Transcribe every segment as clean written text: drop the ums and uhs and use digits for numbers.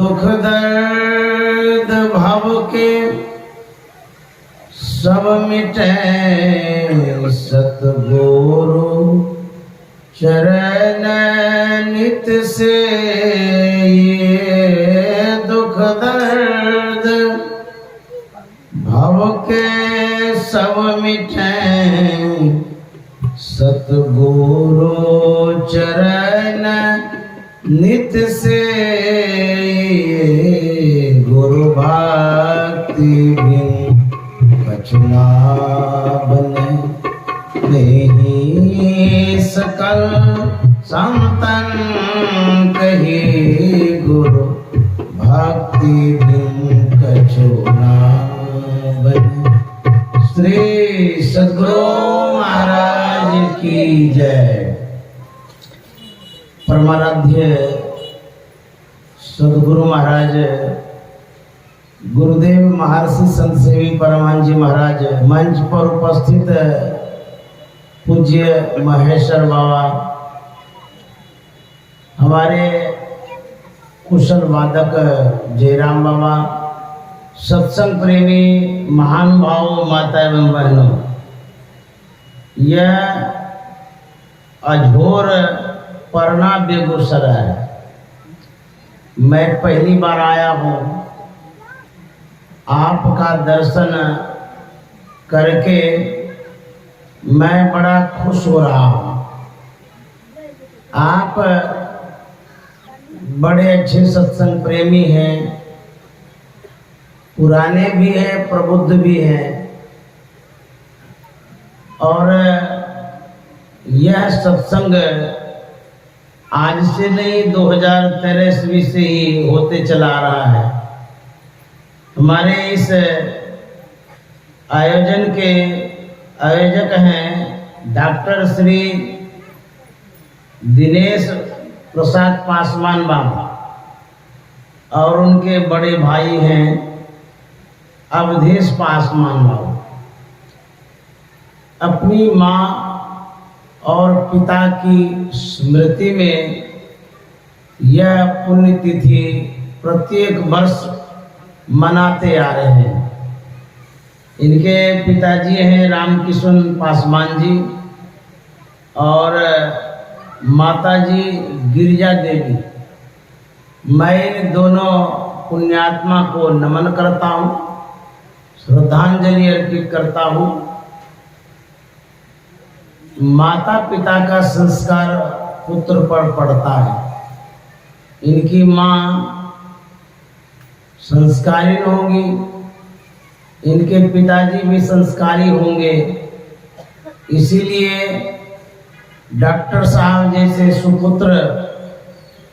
दुख दर्द भव के सब मिटे सतगुरु चरण नित से। ये दुख दर्द भव के सब मिटे सतगुरु चरण नित से। गुरु भक्ति बिन कछु ना बने नहीं सकल संतन कही। गुरु भक्ति बिन कछु ना बने। श्री सद्गुरु महाराज की जय। परमाराध्य सद्गुरु महाराज गुरुदेव महर्षि संत सेवी परमानंद जी महाराज, मंच पर उपस्थित पूज्य महेश्वर बाबा, हमारे कुशल वादक जयराम बाबा, सत्संग प्रेमी महानुभाव माता एवं बहनों, यह अझोर परना बेगूसराय मैं पहली बार आया हूँ। आपका दर्शन करके मैं बड़ा खुश हो रहा हूँ। आप बड़े अच्छे सत्संग प्रेमी हैं, पुराने भी हैं, प्रबुद्ध भी हैं, और यह सत्संग आज से नहीं 2013 ईस्वी से ही होते चला आ रहा है। हमारे इस आयोजन के आयोजक हैं डॉक्टर श्री दिनेश प्रसाद पासवान बाबा, और उनके बड़े भाई हैं अवधेश पासवान बाबा। अपनी माँ और पिता की स्मृति में यह पुण्यतिथि प्रत्येक वर्ष मनाते आ रहे हैं। इनके पिताजी हैं रामकिशन पासवान जी और माताजी गिरिजा देवी। मैं इन दोनों पुण्यात्मा को नमन करता हूँ, श्रद्धांजलि अर्पित करता हूँ। माता पिता का संस्कार पुत्र पर पड़ता है। इनकी माँ संस्कारी होंगी, इनके पिताजी भी संस्कारी होंगे, इसीलिए डॉक्टर साहब जैसे सुपुत्र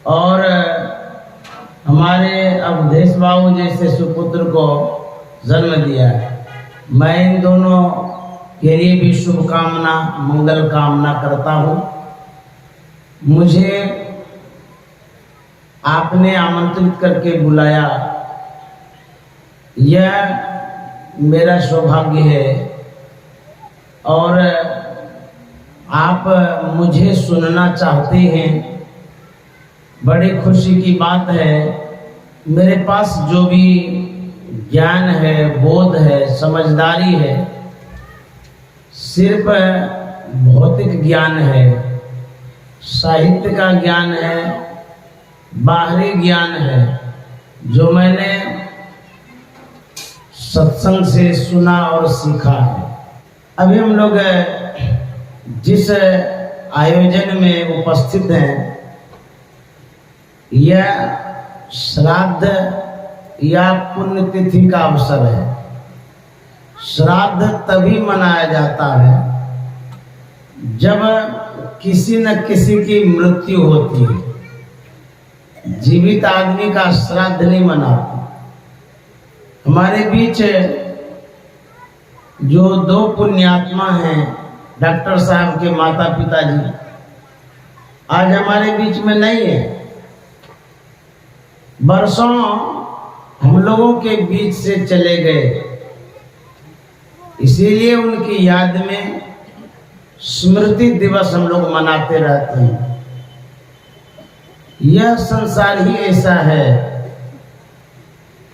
और हमारे अवधेश बाबू जैसे सुपुत्र को जन्म दिया है। मैं इन दोनों के लिए भी शुभकामना मंगल कामना करता हूँ। मुझे आपने आमंत्रित करके बुलाया, यह मेरा सौभाग्य है, और आप मुझे सुनना चाहते हैं, बड़ी खुशी की बात है। मेरे पास जो भी ज्ञान है, बोध है, समझदारी है, सिर्फ भौतिक ज्ञान है, साहित्य का ज्ञान है, बाहरी ज्ञान है, जो मैंने सत्संग से सुना और सीखा है। अभी हम लोग जिस आयोजन में उपस्थित हैं, यह श्राद्ध या पुण्यतिथि का अवसर है। श्राद्ध तभी मनाया जाता है जब किसी न किसी की मृत्यु होती है। जीवित आदमी का श्राद्ध नहीं मनाते। हमारे बीच जो दो पुण्यात्मा हैं, डॉक्टर साहब के माता पिताजी, आज हमारे बीच में नहीं है। बरसों हम लोगों के बीच से चले गए, इसीलिए उनकी याद में स्मृति दिवस हम लोग मनाते रहते हैं। यह संसार ही ऐसा है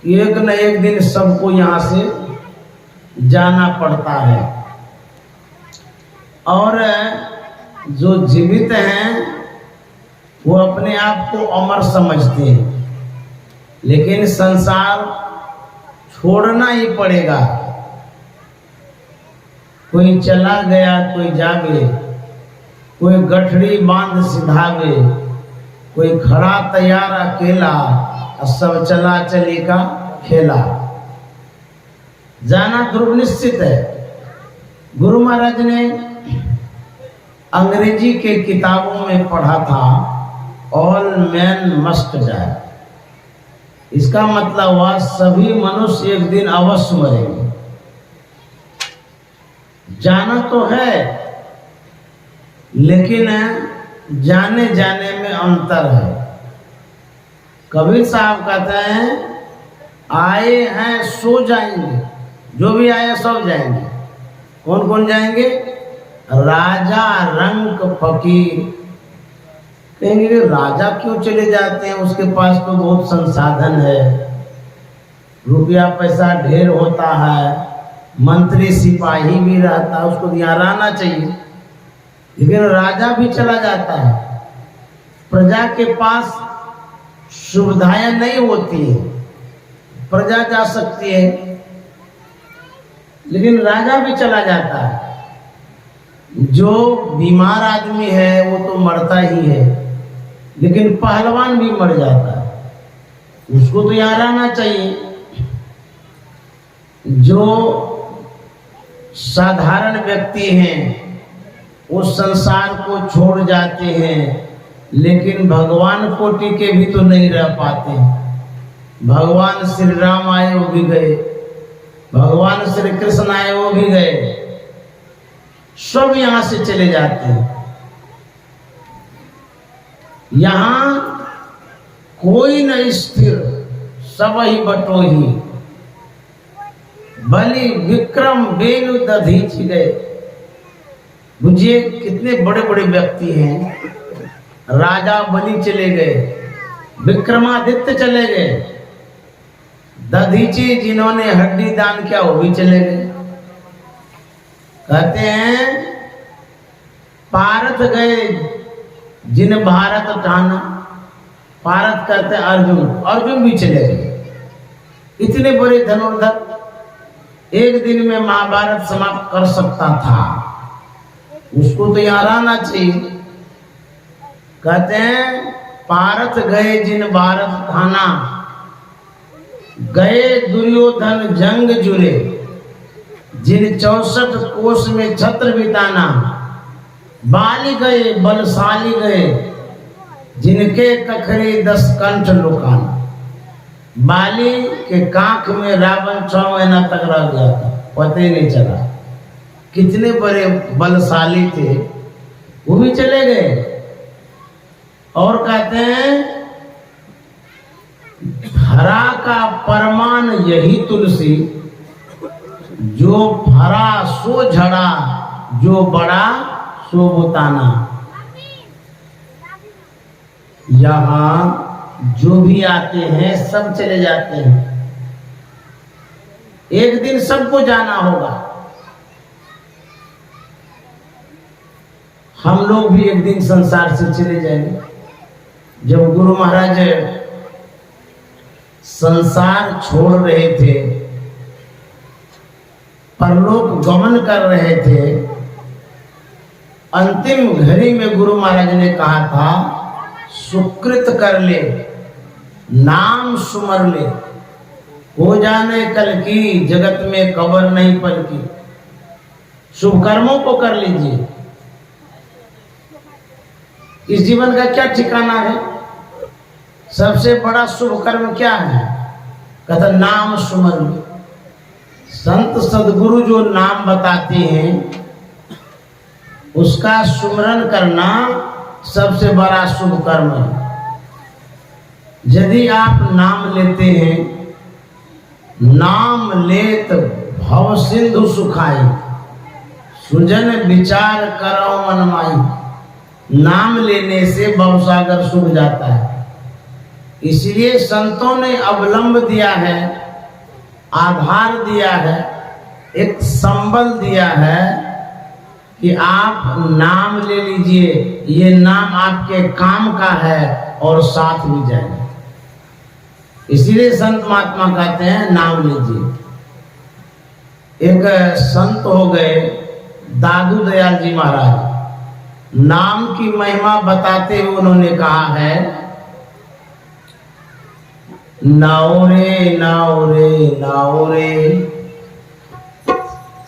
कि एक न एक दिन सबको यहाँ से जाना पड़ता है। और जो जीवित हैं वो अपने आप को अमर समझते हैं, लेकिन संसार छोड़ना ही पड़ेगा। कोई चला गया कोई जागे, कोई गठड़ी बांध सिधावे, कोई खड़ा तैयार अकेला, सब चला चली का खेला। जाना ध्रुव निश्चित है। गुरु महाराज ने अंग्रेजी के किताबों में पढ़ा था ऑल मैन मस्ट डाई। इसका मतलब हुआ सभी मनुष्य एक दिन अवश्य मरेंगे। जाना तो है, लेकिन जाने जाने में अंतर है। कबीर साहब कहते हैं आए हैं सो जाएंगे, जो भी आए सब जाएंगे। कौन कौन जाएंगे? राजा रंक फकीर। कहेंगे कि राजा क्यों चले जाते हैं, उसके पास तो बहुत संसाधन है, रुपया पैसा ढेर होता है, मंत्री सिपाही भी रहता है, उसको यहाँ रहना चाहिए। लेकिन राजा भी चला जाता है, प्रजा के पास सुविधाएं नहीं होती है, प्रजा जा सकती है लेकिन राजा भी चला जाता है। जो बीमार आदमी है वो तो मरता ही है, लेकिन पहलवान भी मर जाता है, उसको तो यहाँ रहना चाहिए। जो साधारण व्यक्ति हैं वो संसार को छोड़ जाते हैं, लेकिन भगवान कोटि के भी तो नहीं रह पाते। भगवान श्री राम आए वो भी गए, भगवान श्री कृष्ण आए वो भी गए, सब यहां से चले जाते हैं। यहां कोई न स्थिर, सब ही बटोही। बलि विक्रम बेनु दधीच गए। बुझिए कितने बड़े बड़े व्यक्ति हैं। राजा बलि चले गए, विक्रमादित्य चले गए, दधीची जिन्होंने हड्डी दान किया वो भी चले गए। कहते हैं पारत गए जिन भारत ठाना। पारत कहते हैं अर्जुन, अर्जुन भी चले गए। इतने बड़े धनुर्धर एक दिन में महाभारत समाप्त कर सकता था, उसको तो यहाँ रहना चाहिए। कहते हैं पारत गए जिन भारत ठाना, गए दुर्योधन जंग जुरे, जिन 64 कोष में छत्र बिताना। बाली गए बलशाली गए, जिनके कखरे 10 कंठ लुकाना। बाली के कांख में रावण 6 महीना तक रह गया था, पता ही नहीं चला। कितने बड़े बलशाली थे, वो भी चले गए। और कहते हैं हरा का परमान यही तुलसी, जो फरा सो झड़ा, जो बड़ा सो बुताना। यहाँ जो भी आते हैं सब चले जाते हैं, एक दिन सबको जाना होगा। हम लोग भी एक दिन संसार से चले जाएंगे। जब गुरु महाराज संसार छोड़ रहे थे, परलोक गमन कर रहे थे, अंतिम घड़ी में गुरु महाराज ने कहा था सुकृत कर ले, नाम सुमर ले, हो जाने कल की जगत में कबर नहीं पलकी। शुभ कर्मों को कर लीजिए। इस जीवन का क्या ठिकाना है? सबसे बड़ा शुभ कर्म क्या है? कहता नाम सुमर ले। संत सदगुरु जो नाम बताते हैं उसका सुमरन करना सबसे बड़ा शुभ कर्म है। यदि आप नाम लेते हैं, नाम लेत भव सिंधु सुखाई, सुजन विचार करो मन माई। नाम लेने से भवसागर सूख जाता है। इसलिए संतों ने अवलंब दिया है, आधार दिया है, एक संबल दिया है कि आप नाम ले लीजिए, ये नाम आपके काम का है और साथ भी जाएगा। इसीलिए संत महात्मा कहते हैं नाम लीजिए। एक संत हो गए दादू दयाल जी महाराज, नाम की महिमा बताते हुए उन्होंने कहा है, नाओ रे नाओ रे नाओ रे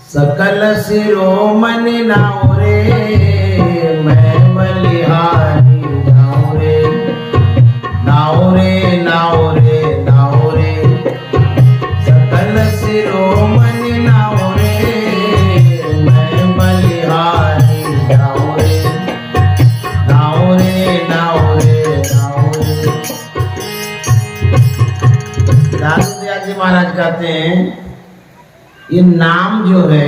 सकल शिरोमणि नाओ रे, मैं बलिहारी नाओ रे नाओ रे नाओ रे नाओ रे सकल शिरोमणि नाओ रे, मैं बलिहारी नाओ रे नाओ रे नाओ रे नाओ रे। दादू दयाल जी महाराज कहते हैं ये नाम जो है,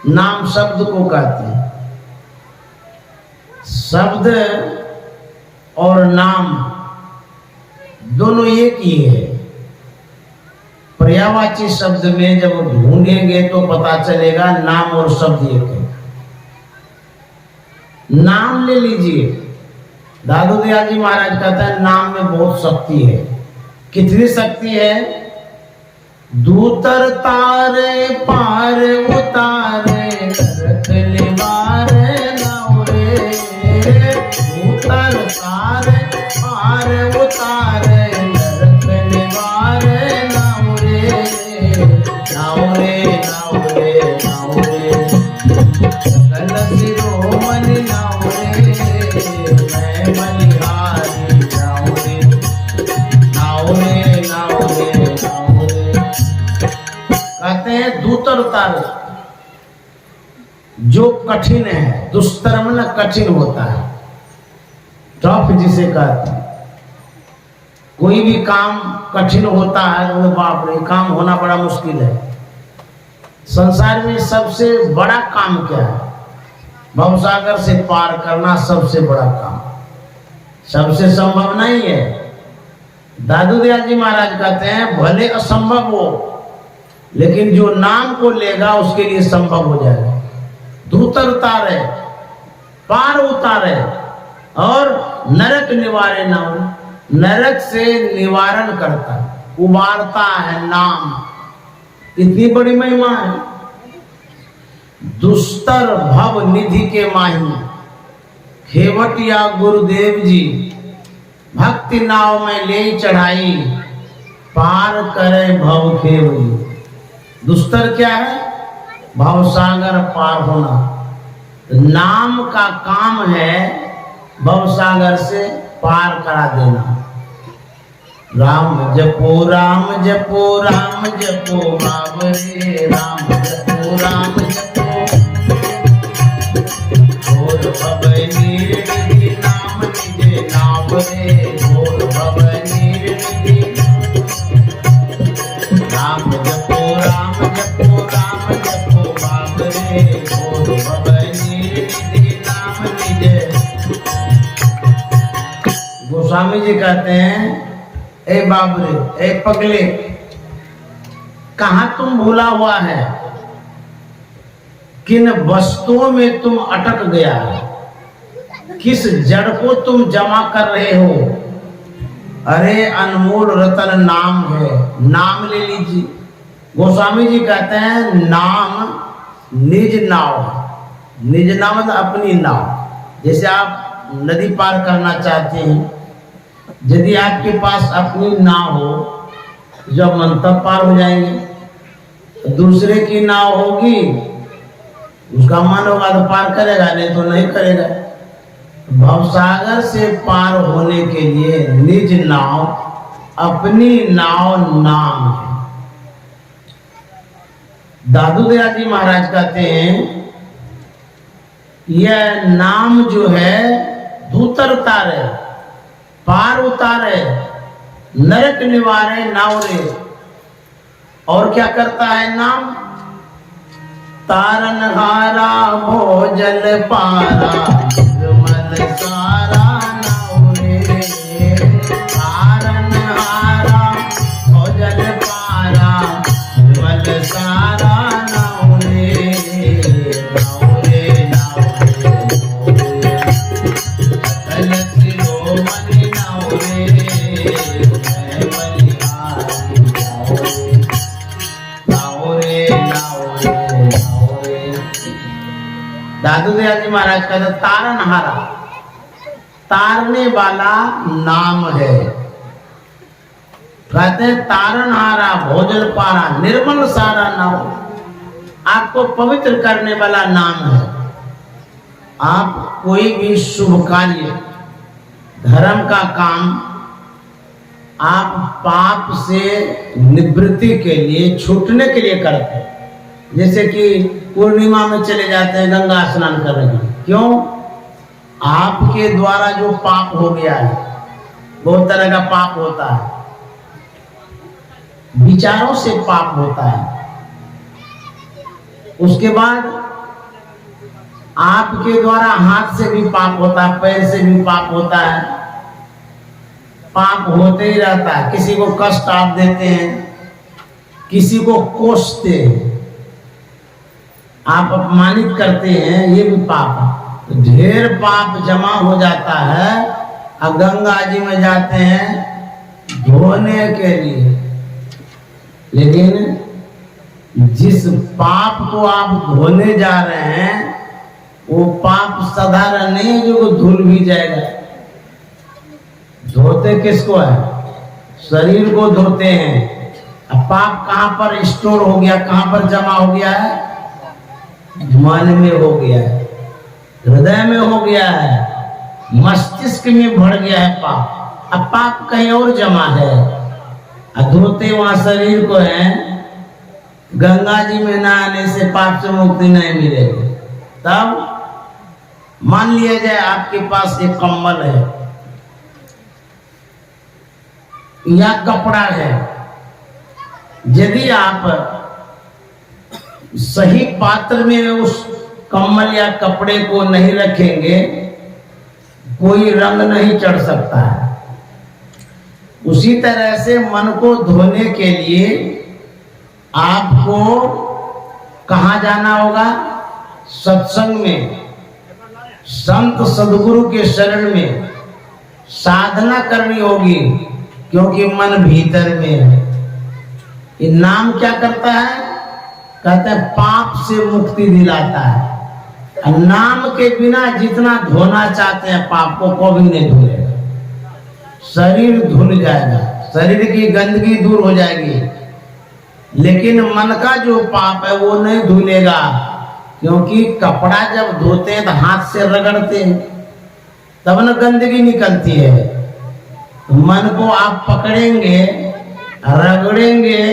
नाम शब्द को कहते हैं। शब्द और नाम दोनों एक ही है। पर्यायवाची शब्द में जब ढूंढेंगे तो पता चलेगा नाम और शब्द एक है। नाम ले लीजिए, दादू दयाल जी महाराज कहते हैं नाम में बहुत शक्ति है। कितनी शक्ति है? दूतर तारे पार उतारे नरक निवारे नाओ रे, दूतर तारे पार उतारे नरक निवारे नाओ रे नाओ रे नाओ रे नाओ रे सकल शिरोमणि नाओ रे, मैं बलिहारी नाओ रे नाओ रे नाओ रे नाओ रे। कहते हैं दूतर उतारे, जो कठिन है, दुष्तर में न कठिन होता है, टफ जिसे कहते हैं। कोई भी काम कठिन होता है तो बाप रे काम होना बड़ा मुश्किल है। संसार में सबसे बड़ा काम क्या है? भवसागर से पार करना सबसे बड़ा काम, सबसे संभव नहीं है। दादू दयाल जी महाराज कहते हैं भले असंभव हो, लेकिन जो नाम को लेगा उसके लिए संभव हो जाएगा। दूतर उतारे, पार उतारे और नरक निवारे नाम, नरक से निवारण करता है, उबारता है नाम। इतनी बड़ी महिमा है। दुस्तर भव निधि के माही, खेवटिया गुरुदेव जी भक्ति नाव में ले चढ़ाई, पार करे भव खेव जी। दुस्तर क्या है? भवसागर पार होना। नाम का काम है भवसागर से पार करा देना। राम जपो राम जपो राम जपो बाबरे, राम जपो राम जपो घोर भव निधि नाम निजे नाम रे, घोर भव निधि राम जपो राम जपो राम जपो बाबरे, घोर भव निधि नाम निजे। गोस्वामी जी कहते हैं ए बाबरे, ए पगले, कहां तुम भूला हुआ है? किन वस्तुओं में तुम अटक गया है? किस जड़ को तुम जमा कर रहे हो? अरे अनमोल रतन नाम है, नाम ले लीजिए। गोस्वामी जी कहते हैं नाम निज नाव है। निज नाव मतलब अपनी नाव। जैसे आप नदी पार करना चाहते हैं, यदि आपके पास अपनी नाव हो, जब मन तब पार हो जाएंगे। दूसरे की नाव होगी, उसका मन होगा तो पार करेगा, नहीं तो नहीं करेगा। भवसागर से पार होने के लिए निज नाव, अपनी नाव नाम है। दादू दयाल जी महाराज कहते हैं यह नाम जो है धूतर उतारे, पार उतारे, नरक निवारे नावरे। और क्या करता है नाम? तारनहारा भोजल पारा, निर्मल सारा नावरे। दादू दयाल जी महाराज कहते तारनहारा, तारने वाला नाम है। कहते हैं तारनहारा भोजन पारा निर्मल सारा नाम, आपको पवित्र करने वाला नाम है। आप कोई भी शुभ कार्य, धर्म का काम आप पाप से निवृत्ति के लिए, छूटने के लिए करते हैं। जैसे कि पूर्णिमा में चले जाते हैं गंगा स्नान करने के लिए, क्यों? आपके द्वारा जो पाप हो गया है, बहुत तरह का पाप होता है, विचारों से पाप होता है। उसके बाद आपके द्वारा हाथ से भी पाप होता है, पैर से भी पाप होता है, पाप होते ही रहता है। किसी को कष्ट आप देते हैं, किसी को कोसते हैं, आप अपमानित करते हैं, ये भी पाप है। तो ढेर पाप जमा हो जाता है। अब गंगा जी में जाते हैं धोने के लिए, लेकिन जिस पाप को आप धोने जा रहे हैं वो पाप साधारण नहीं है जो धुल भी जाएगा। धोते किसको है? शरीर को धोते हैं। अब पाप कहाँ पर स्टोर हो गया, कहाँ पर जमा हो गया है? मन में हो गया है, हृदय में हो गया है, मस्तिष्क में भर गया है पाप। अब पाप कहीं और जमा है, धोते वहां शरीर को है। गंगा जी में नहाने से पाप से मुक्ति नहीं मिलेगी। तब मान लिया जाए आपके पास एक कंबल है या कपड़ा है, यदि आप सही पात्र में उस कंबल या कपड़े को नहीं रखेंगे, कोई रंग नहीं चढ़ सकता है। उसी तरह से मन को धोने के लिए आपको कहाँ जाना होगा? सत्संग में, संत सदगुरु के शरण में साधना करनी होगी, क्योंकि मन भीतर में है। ये नाम क्या करता है? कहते हैं पाप से मुक्ति दिलाता है। नाम के बिना जितना धोना चाहते हैं पाप को, कभी नहीं धुलेगा। शरीर धुल जाएगा, शरीर की गंदगी दूर हो जाएगी, लेकिन मन का जो पाप है वो नहीं धुलेगा। क्योंकि कपड़ा जब धोते हैं तो हाथ से रगड़ते हैं, तब न गंदगी निकलती है। तो मन को आप पकड़ेंगे, रगड़ेंगे,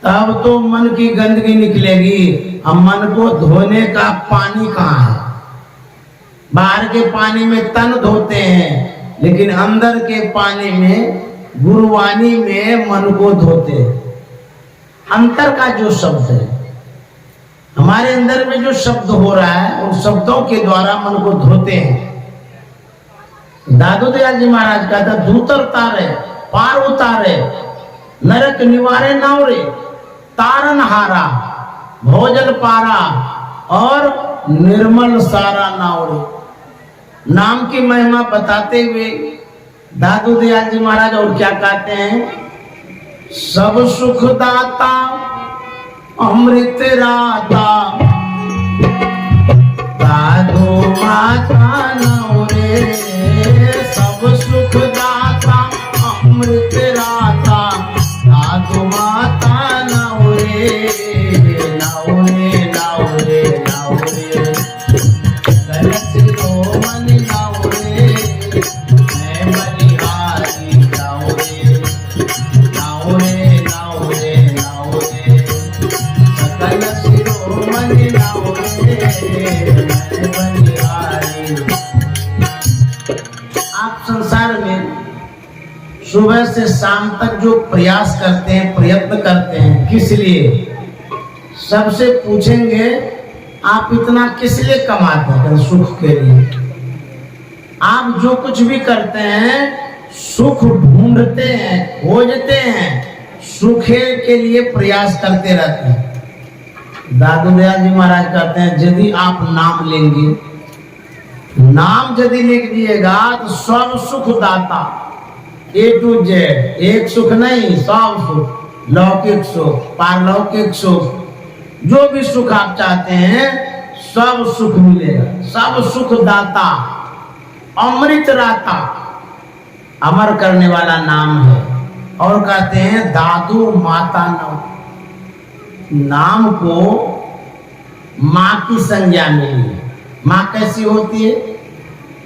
तब तो मन की गंदगी निकलेगी। अब मन को धोने का पानी कहाँ है? बाहर के पानी में तन धोते हैं, लेकिन अंदर के पानी में, गुरुवाणी में मन को धोते हैं। अंतर का जो शब्द है, हमारे अंदर में जो शब्द हो रहा है, उन शब्दों के द्वारा मन को धोते हैं। दादू दयाल जी महाराज कहता दूतर तारे पार उतारे, नरक निवारे नावरे, तारनहारा भोजन पारा और निर्मल सारा नावरे। नाम की महिमा बताते हुए दादू दयाल जी महाराज और क्या कहते हैं? सब सुख दाता अमृत राता, दादू माता नवरे। सब सुख दाता अमृत राता, दादू माता नवरे। नवरे नवरे नवरे गलत मन नवरे, मैं बलिहारी नवरे। नवरे नवरे नवरे सकल शिरोमणि नवरे, मैं बलिहारी। आप संसार में सुबह से शाम तक जो प्रयास करते हैं, प्रयत्न करते हैं, किस लिए? सबसे पूछेंगे आप इतना किस लिए कमाते हैं? सुख के लिए। आप जो कुछ भी करते हैं सुख ढूंढते हैं, खोजते हैं, सुखे के लिए प्रयास करते रहते हैं। दादू दयाल जी महाराज कहते हैं यदि आप नाम लेंगे, नाम यदि लिख दिएगा तो सब सुख दाता, A to Z, एक सुख नहीं, सब सुख, लौकिक सुख, पारलौकिक सुख, जो भी सुख आप चाहते हैं सब सुख मिलेगा। सब सुख दाता, अमृत राता, अमर करने वाला नाम है। और कहते हैं दादू माता नाम को माँ की संज्ञा मिली है। माँ कैसी होती है?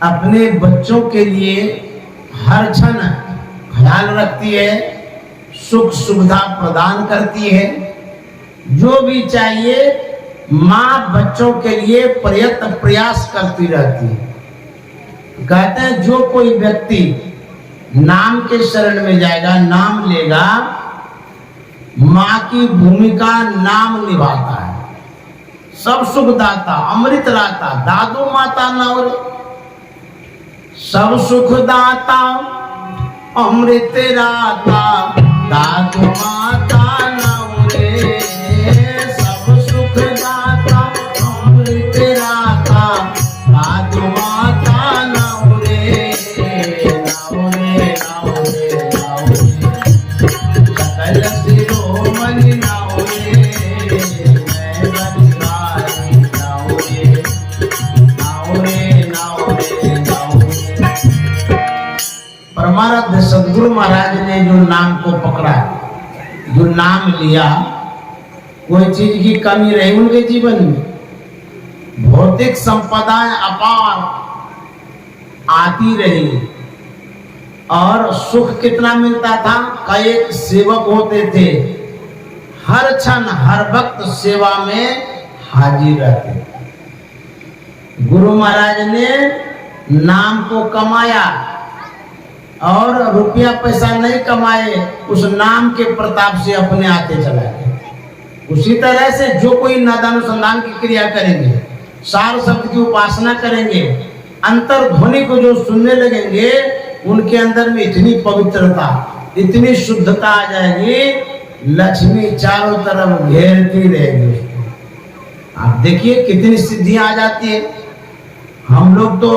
अपने बच्चों के लिए हर क्षण ख्याल रखती है, सुख सुविधा प्रदान करती है। जो भी चाहिए माँ बच्चों के लिए प्रयत्न प्रयास करती रहती है। कहते हैं जो कोई व्यक्ति नाम के शरण में जाएगा, नाम लेगा, माँ की भूमिका नाम निभाता है। सब सुखदाता, अमृत राता, दादू माता नौरे, सब सुखदाता अमृत राता, दादू माता नौरे, सब सुखदाता अमृत राता, दादू माता नौरे, नौरे नौरे नौरे, सकल शिरोमणि नौरे, मैं बलिहारी नौरे, नौरे नौरे नौरे। परमाराध्य सदगुरु महाराज ने जो नाम को पकड़ा, जो नाम लिया, कोई चीज की कमी रही उनके जीवन में। भौतिक संपदाएं अपार आती रही और सुख कितना मिलता था। कई सेवक होते थे, हर क्षण हर वक्त सेवा में हाजिर रहते। गुरु महाराज ने नाम को कमाया और रुपया पैसा नहीं कमाए, उस नाम के प्रताप से अपने आते चला गया। उसी तरह से जो कोई नादानुसंधान की क्रिया करेंगे, सार शब्द की उपासना करेंगे, अंतर ध्वनि को जो सुनने लगेंगे, उनके अंदर में इतनी पवित्रता, इतनी शुद्धता आ जाएगी, लक्ष्मी चारों तरफ घेरती रहेगी उसको। आप देखिए कितनी सिद्धियां आ जाती है। हम लोग तो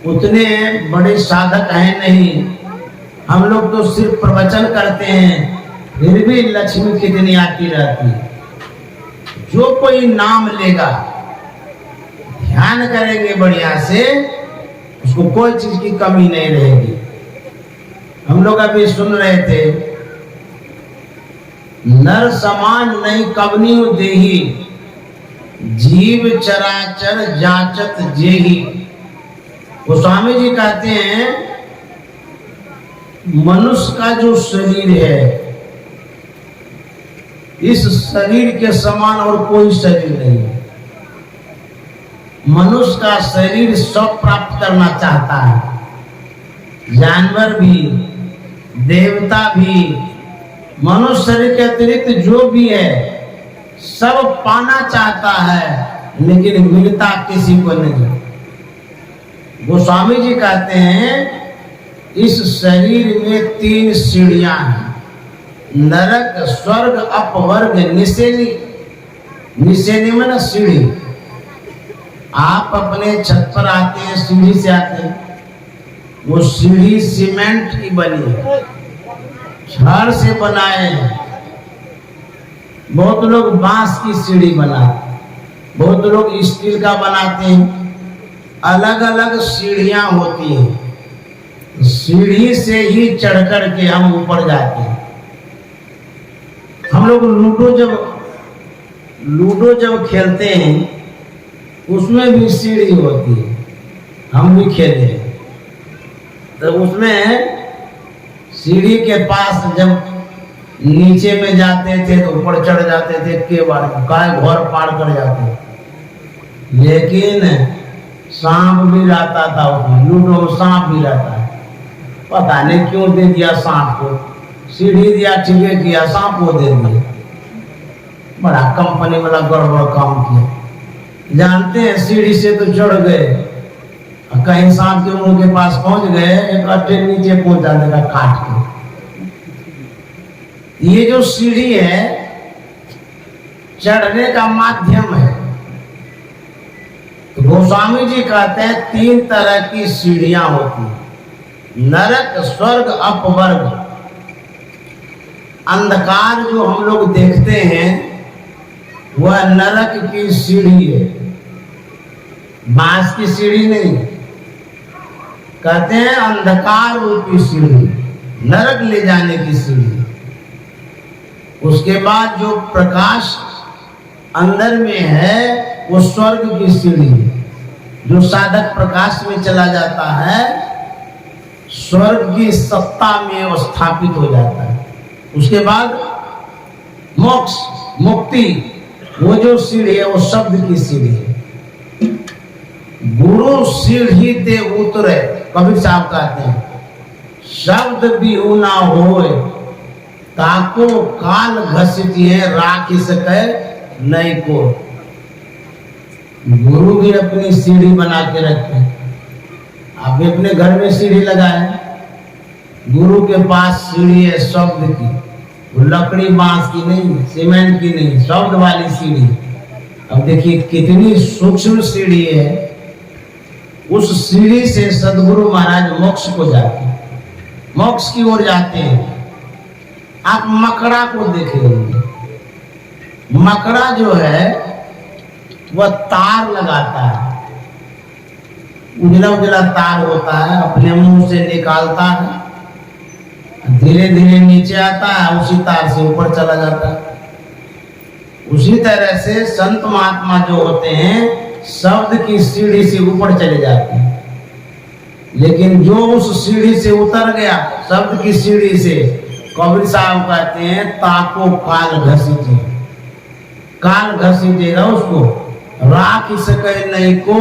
उतने बड़े साधक हैं नहीं, हम लोग तो सिर्फ प्रवचन करते हैं, फिर भी लक्ष्मी कितनी आती रहती है। जो कोई नाम लेगा, ध्यान करेंगे बढ़िया से, उसको कोई चीज की कमी नहीं रहेगी। हम लोग अभी सुन रहे थे, नर समान नहीं कवनी देही, जीव चराचर जाचत जेही। गोस्वामी जी कहते हैं मनुष्य का जो शरीर है, इस शरीर के समान और कोई शरीर नहीं है। मनुष्य का शरीर सब प्राप्त करना चाहता है, जानवर भी, देवता भी, मनुष्य शरीर के अतिरिक्त जो भी है सब पाना चाहता है, लेकिन मिलता किसी को नहीं। गोस्वामी जी कहते हैं इस शरीर में 3 सीढ़ियां हैं, नरक, स्वर्ग, अपवर्ग, निसेनी। निसेनी में ना सीढ़ी। आप अपने छत पर आते हैं, सीढ़ी से आते हैं, वो सीढ़ी सीमेंट की बनी है, छड़ से बनाए हैं। बहुत लोग बांस की सीढ़ी बनाते, बहुत लोग स्टील का बनाते हैं। अलग अलग सीढ़ियां होती हैं, सीढ़ी से ही चढ़ कर के हम ऊपर जाते हैं। हम लोग लूडो जब खेलते हैं, उसमें भी सीढ़ी होती है, हम भी खेले। तो उसमें सीढ़ी के पास जब नीचे में जाते थे तो ऊपर चढ़ जाते थे, के बार काय घर पार कर जाते। लेकिन सांप भी रहता था उसमें, लूडो में सांप भी रहता है। पता नहीं क्यों दे दिया सांप को, सीढ़ी दिया ठीक है किया, सांप को दे दिया। बड़ा कंपनी वाला गड़बड़ काम किया। जानते हैं सीढ़ी से तो चढ़ गए, कहीं सांप के मुंह के पास पहुंच गए, एक अट्टे नीचे पहुंचा देगा काट के। ये जो सीढ़ी है चढ़ने का माध्यम है। तो गोस्वामी जी कहते हैं 3 तरह की सीढ़ियां होती हैं, नरक, स्वर्ग, अपवर्ग। अंधकार जो हम लोग देखते हैं वह नरक की सीढ़ी है, बांस की सीढ़ी नहीं। कहते हैं अंधकार रूपी सीढ़ी, नरक ले जाने की सीढ़ी। उसके बाद जो प्रकाश अंदर में है वो स्वर्ग की सीढ़ी है। जो साधक प्रकाश में चला जाता है स्वर्ग की सत्ता में वो स्थापित हो जाता है। उसके बाद मोक्ष मुक्ति, वो जो सीढ़ी है वो शब्द की सीढ़ी है। गुरु सीढ़ी ते उतरे, कबीर साहब कहते हैं शब्द भी ना होए ताको काल घसीटी है राखी सके नहीं को। गुरु भी अपनी सीढ़ी बना के रखते हैं। आप भी अपने घर में सीढ़ी लगाए, गुरु के पास सीढ़ी है शब्द की, वो लकड़ी बांस की नहीं, सीमेंट की नहीं, शब्द वाली सीढ़ी। अब देखिए कितनी सूक्ष्म सीढ़ी है। उस सीढ़ी से सदगुरु महाराज मोक्ष को जाते हैं, मोक्ष की ओर जाते हैं। आप मकड़ा को देखेंगे, मकड़ा जो है वह तार लगाता है, उजला उजला तार होता है, अपने मुंह से निकालता है, धीरे धीरे नीचे आता है, उसी तार से ऊपर चला जाता है। उसी तरह से संत महात्मा जो होते हैं शब्द की सीढ़ी से ऊपर चले जाते हैं। लेकिन जो उस सीढ़ी से उतर गया, शब्द की सीढ़ी से, कबीर साहब कहते हैं ताको काल घसीटे, काल घसीटेगा उसको, राख सके नहीं को।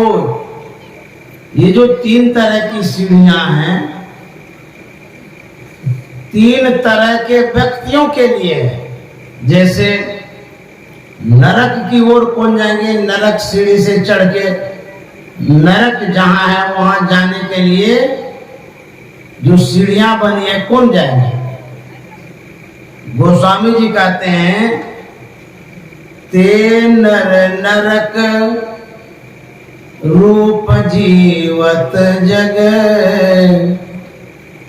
ये जो तीन तरह की सीढ़ियां हैं, तीन तरह के व्यक्तियों के लिए है। जैसे नरक की ओर कौन जाएंगे, नरक सीढ़ी से चढ़ के नरक जहां है वहां जाने के लिए जो सीढ़ियां बनी है कौन जाएंगे। गोस्वामी जी कहते हैं ते नर नरक रूप जीवत जग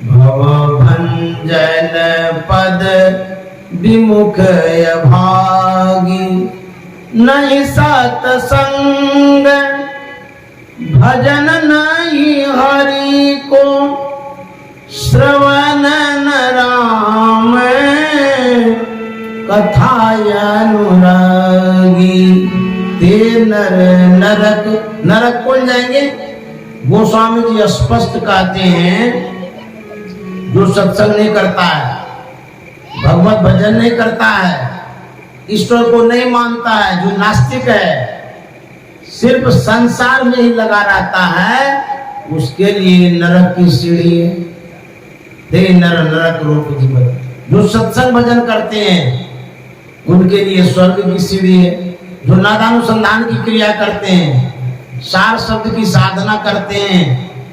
भव भंजन पद विमुख भागी नहीं सत्संग भजन नहीं हरि को श्रवण न राम कथाय अनुरागी। ते नर नरक, नरक कौन जाएंगे। गोस्वामी जी स्पष्ट कहते हैं जो सत्संग नहीं करता है, भगवत भजन नहीं करता है, ईश्वर को नहीं मानता है, जो नास्तिक है, सिर्फ संसार में ही लगा रहता है, उसके लिए नरक की सीढ़ी है। दे नर नरक रूप जीवन। जो सत्संग भजन करते हैं उनके लिए स्वर्ग की सीढ़ी है। जो नादानुसंधान की क्रिया करते हैं, सार शब्द की साधना करते हैं,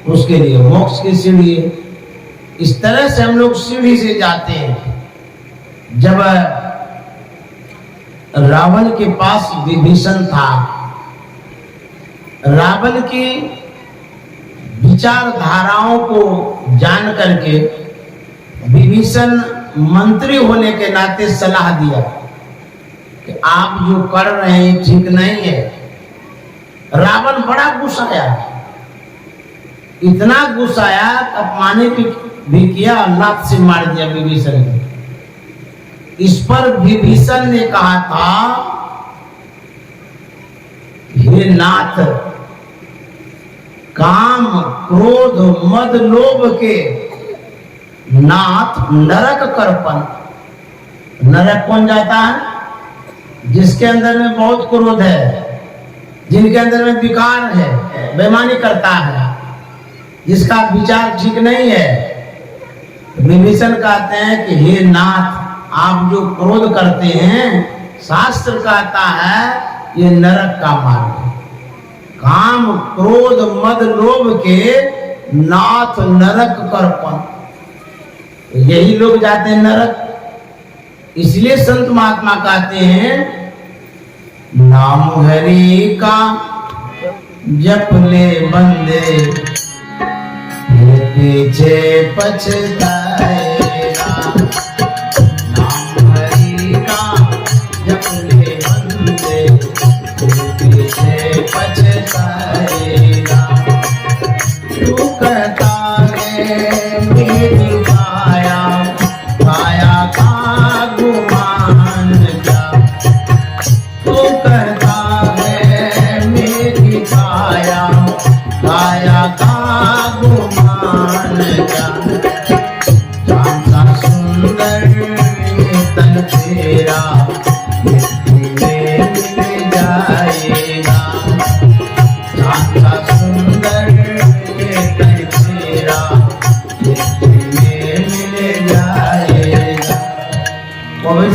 उसके लिए मोक्ष की सीढ़ी है। इस तरह से हम लोग सीढ़ी से जाते हैं। जब रावण के पास विभीषण था, रावण की विचारधाराओं को जान करके विभीषण मंत्री होने के नाते सलाह दिया कि आप जो कर रहे हैं ठीक नहीं है। रावण बड़ा गुस्साया, इतना गुस्साया अपमानित भी किया, लात से मार दिया विभीषण को। इस पर विभीषण ने कहा था हे नाथ, काम क्रोध मद लोभ के नाथ नरक करपन। नरक कौन जाता है, जिसके अंदर में बहुत क्रोध है, जिनके अंदर में विकार है, बेईमानी करता है, जिसका विचार ठीक नहीं है। विभीषण कहते हैं कि हे नाथ, आप जो क्रोध करते हैं, शास्त्र कहता है ये नरक का मार्ग है। काम क्रोध मद लोभ के नाथ नरक करपन, यही लोग जाते हैं नरक। इसलिए संत महात्मा कहते हैं नाम हरि का जप ले बंदे, पीछे पछताएगा। नाम हरि का जप ले बंदे,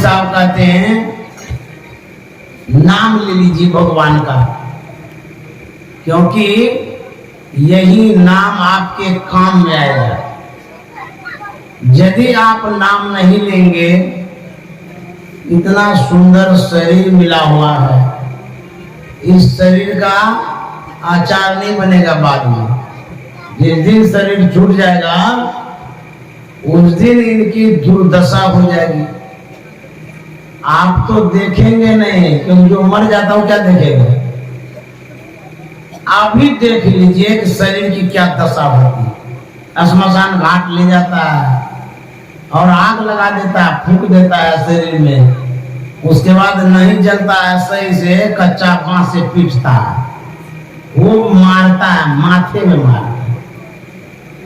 साहब कहते हैं नाम ले लीजिए भगवान का, क्योंकि यही नाम आपके काम में आएगा। यदि आप नाम नहीं लेंगे, इतना सुंदर शरीर मिला हुआ है, इस शरीर का आचार नहीं बनेगा बाद में। जिस दिन शरीर छूट जाएगा उस दिन इनकी दुर्दशा हो जाएगी। आप तो देखेंगे नहीं, क्योंकि जो मर जाता हो क्या देखेगा। आप भी देख लीजिए कि शरीर की क्या दशा होती है। श्मशान घाट ले जाता है और आग लगा देता है, फूंक देता है शरीर में, उसके बाद नहीं जलता है सही से, कच्चा बांस से पीटता है, वो मारता है, माथे में मारता है,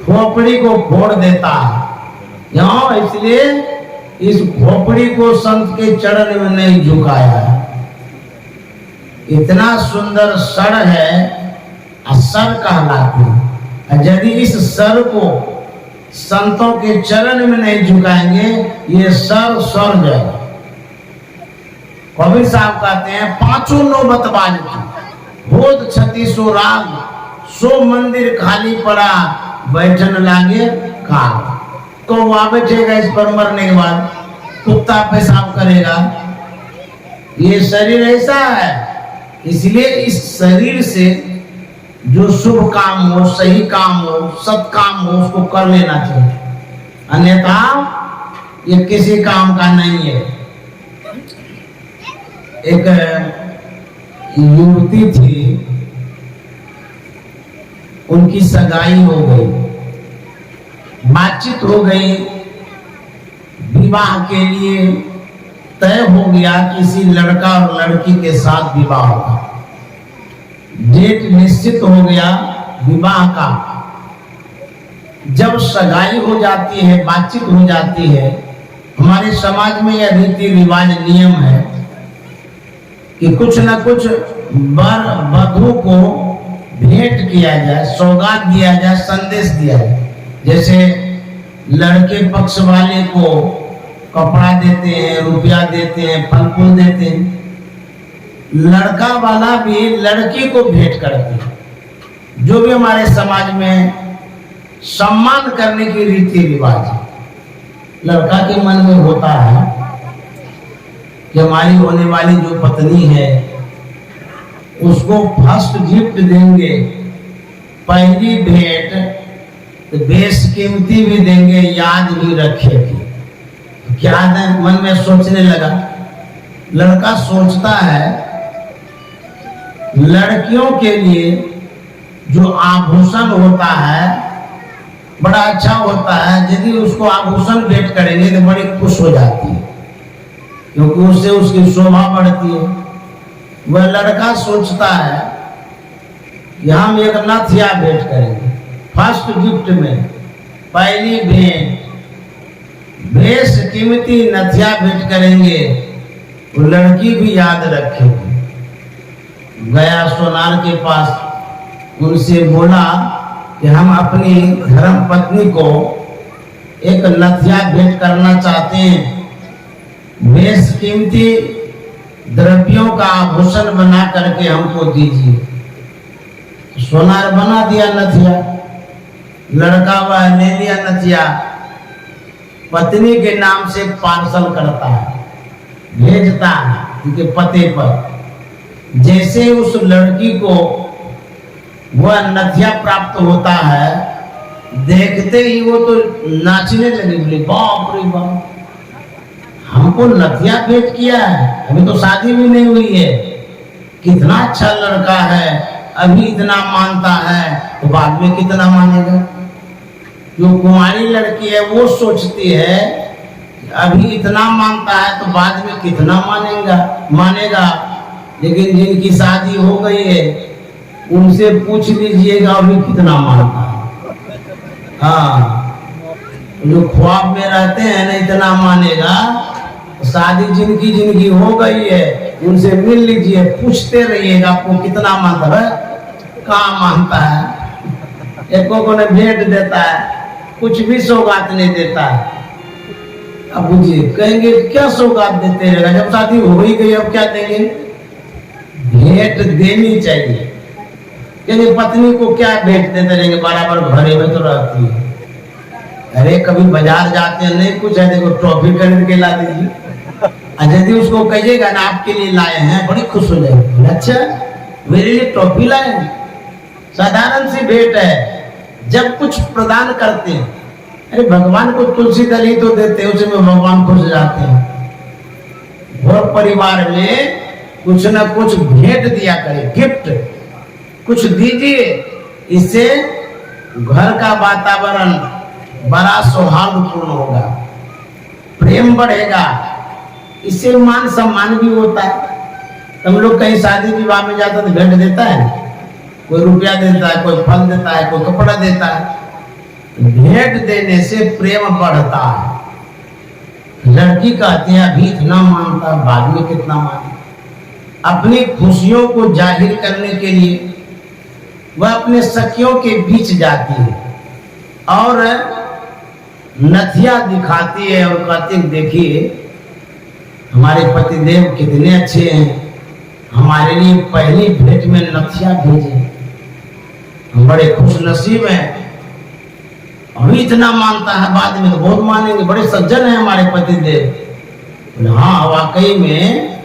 खोपड़ी को फोड़ देता है। क्यों? इसलिए इस खोपड़ी को संत के चरण में नहीं झुकाया है। इतना सुंदर सर है, सर कहलाती है। यदि इस सर को संतों के चरण में नहीं झुकाएंगे, ये सर सड़ जाएगा। कबीर साहब कहते हैं पांचों नौबत बाजती, होद क्षति सो राग, सो मंदिर खाली पड़ा, बैठन लागे काग। तो वहां बैठेगा इस पर मरने के बाद, कुत्ता पेशाब करेगा। ये शरीर ऐसा है, इसलिए इस शरीर से जो शुभ काम हो, सही काम हो, सत काम हो, उसको कर लेना चाहिए, अन्यथा ये किसी काम का नहीं है। एक युवती थी, उनकी सगाई हो गई, बातचीत हो गई, विवाह के लिए तय हो गया, किसी लड़का और लड़की के साथ विवाह होगा, डेट निश्चित हो गया विवाह का। जब सगाई हो जाती है, बातचीत हो जाती है, हमारे समाज में यह रीति रिवाज नियम है कि कुछ न कुछ वर वधू को भेंट किया जाए, सौगात दिया जाए, संदेश दिया जाए। जैसे लड़के पक्ष वाले को कपड़ा देते हैं, रुपया देते हैं, फल फूल देते हैं, लड़का वाला भी लड़की को भेंट करते हैं। जो भी हमारे समाज में सम्मान करने की रीति रिवाज है, लड़का के मन में होता है कि हमारी होने वाली जो पत्नी है उसको फर्स्ट गिफ्ट देंगे, पहली भेंट बेशकीमती भी देंगे, याद भी रखेगी। क्या मन में सोचने लगा, लड़का सोचता है लड़कियों के लिए जो आभूषण होता है बड़ा अच्छा होता है, यदि उसको आभूषण भेंट करेंगे तो बड़ी खुश हो जाती है, क्योंकि उससे उसकी शोभा बढ़ती है। वह लड़का सोचता है कि हम एक नथिया भेंट करेंगे, फर्स्ट गिफ्ट में पहली भेंट बेशकीमती नथिया भेंट करेंगे, वो लड़की भी याद रखेगी। गया सोनार के पास, उनसे बोला कि हम अपनी धर्म पत्नी को एक नथिया भेंट करना चाहते हैं, बेशकीमती द्रव्यों का आभूषण बना करके हमको दीजिए। सोनार बना दिया नथिया, लड़का वह ले लिया नथिया, पत्नी के नाम से पार्सल करता है, भेजता है उनके पते पर। जैसे उस लड़की को वह नथिया प्राप्त होता है, देखते ही वो तो नाचने लगी, बोली बाप रे बाप, हमको नथिया भेंट किया है, अभी तो शादी भी नहीं हुई है, कितना अच्छा लड़का है, अभी इतना मानता है तो बाद में कितना मानेगा। जो कुंवारी लड़की है वो सोचती है अभी इतना मानता है तो बाद में कितना मानेगा। लेकिन जिनकी शादी हो गई है उनसे पूछ लीजिएगा अभी कितना मानता है। हाँ, जो ख्वाब में रहते हैं ना इतना मानेगा, शादी जिनकी हो गई है उनसे मिल लीजिए, पूछते रहिएगा आपको कितना मानता है, कहाँ मानता है। एक को ने भेंट देता है, कुछ भी सौगात नहीं देता है, अब बुझिए कहेंगे क्या सौगात देते रहेगा, जब शादी हो ही गई अब क्या देंगे? भेंट देनी चाहिए। यानी पत्नी को क्या भेंट देते रहेंगे, बराबर घरे में तो रहती है। अरे कभी बाजार जाते हैं, नहीं कुछ है देखो टॉफी खरीद के ला दीजिए, यदि उसको कहिएगा ना आपके लिए लाए हैं, बड़ी खुश हो जाएगी। अच्छा मेरे लिए टॉफी लाए हैं, साधारण सी भेंट है। जब कुछ प्रदान करते हैं, अरे भगवान को तुलसी दल ही तो देते हैं, उसमें भगवान खुश जाते हैं। और परिवार में कुछ ना कुछ भेंट दिया करे, गिफ्ट कुछ दीजिए, इससे घर का वातावरण बड़ा सौहार्दपूर्ण होगा, प्रेम बढ़ेगा, इससे मान सम्मान भी होता है। हम लोग कहीं शादी विवाह में जाते तो भेंट देता है, कोई रुपया देता है, कोई फल देता है, कोई कपड़ा देता है। भेंट देने से प्रेम बढ़ता है। लड़की कहती है अभी इतना मानता, बाद में कितना माने। अपनी खुशियों को जाहिर करने के लिए वह अपने सखियों के बीच जाती है और नथिया दिखाती है और कहती है देखिए हमारे पतिदेव कितने अच्छे हैं, हमारे लिए पहली भेंट में नथिया भेजे, हम बड़े खुश नसीब हैं। अभी इतना मानता है, बाद में तो बहुत मानेंगे, बड़े सज्जन हैं हमारे पतिदेव। हाँ वाकई में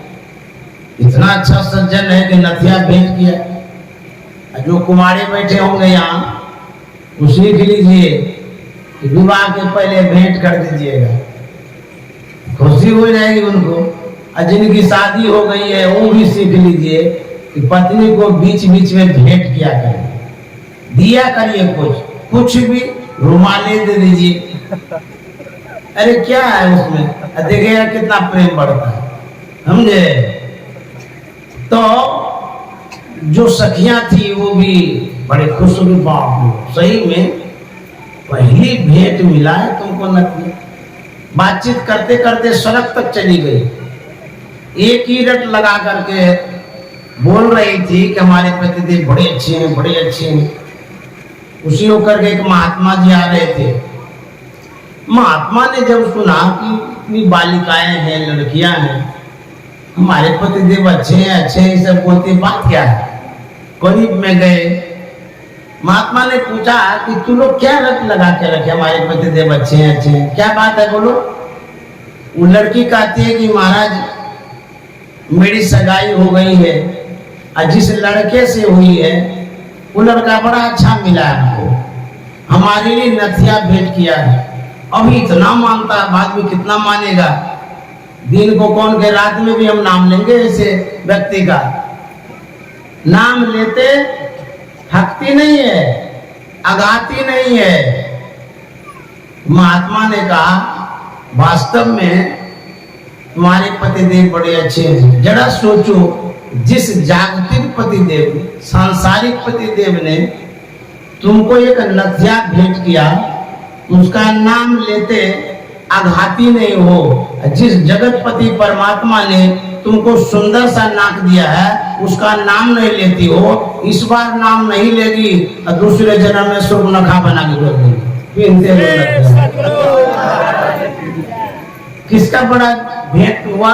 इतना अच्छा सज्जन है कि नथिया भेंट किया। जो कुमारे बैठे होंगे यहाँ वो सीख लीजिए कि विवाह के पहले भेंट कर दीजिएगा, खुशी हो जाएगी उनको। और जिनकी शादी हो गई है वो भी सीख लीजिए कि पत्नी को बीच बीच में भेंट किया करिए, दिया करिए, कुछ भी रुमाले दे दीजिए। अरे क्या है उसमें, देखिएगा कितना प्रेम बढ़ता है, समझे। तो जो सखियां थी वो भी बड़े खुश हुई, बाप सही में पहली भेंट मिला है तुमको नथिया। बातचीत करते करते सड़क तक चली गई, एक ही रट लगा करके बोल रही थी कि हमारे पतिदेव बड़े अच्छे हैं, बड़े अच्छे हैं। उसी होकर के एक महात्मा जी आ रहे थे। महात्मा ने जब सुना कि इतनी बालिकाएं हैं, लड़कियां हैं, हमारे पतिदेव अच्छे हैं, अच्छे हैं, सब बोलते, बात क्या है। करीब में गए, महात्मा ने पूछा कि तू लोग क्या रट लगा के रखे, हमारे पतिदेव अच्छे हैं, अच्छे हैं, क्या बात है बोलो। वो लड़की कहती है कि महाराज मेरी सगाई हो गई है और जिस लड़के से हुई है वो लड़का बड़ा अच्छा मिला है हमको, हमारे लिए नथिया भेंट किया है। अभी इतना मानता है, बाद में कितना मानेगा। दिन को कौन के, रात में भी हम नाम लेंगे ऐसे व्यक्ति का। नाम लेते थकती नहीं है, अगाती नहीं है। महात्मा ने कहा वास्तव में तुम्हारे पतिदेव बड़े अच्छे हैं। जरा सोचो, जिस जागतिक पतिदेव, सांसारिक पतिदेव ने तुमको एक नथिया भेंट किया, उसका नाम लेते आघाती नहीं हो। जिस जगतपति परमात्मा ने तुमको सुंदर सा नाक दिया है, उसका नाम नहीं लेती हो, इस बार नाम नहीं लेगी और दूसरे जन्म में सुर्पनखा बना के बोल देगी। किसका बड़ा भेंट हुआ?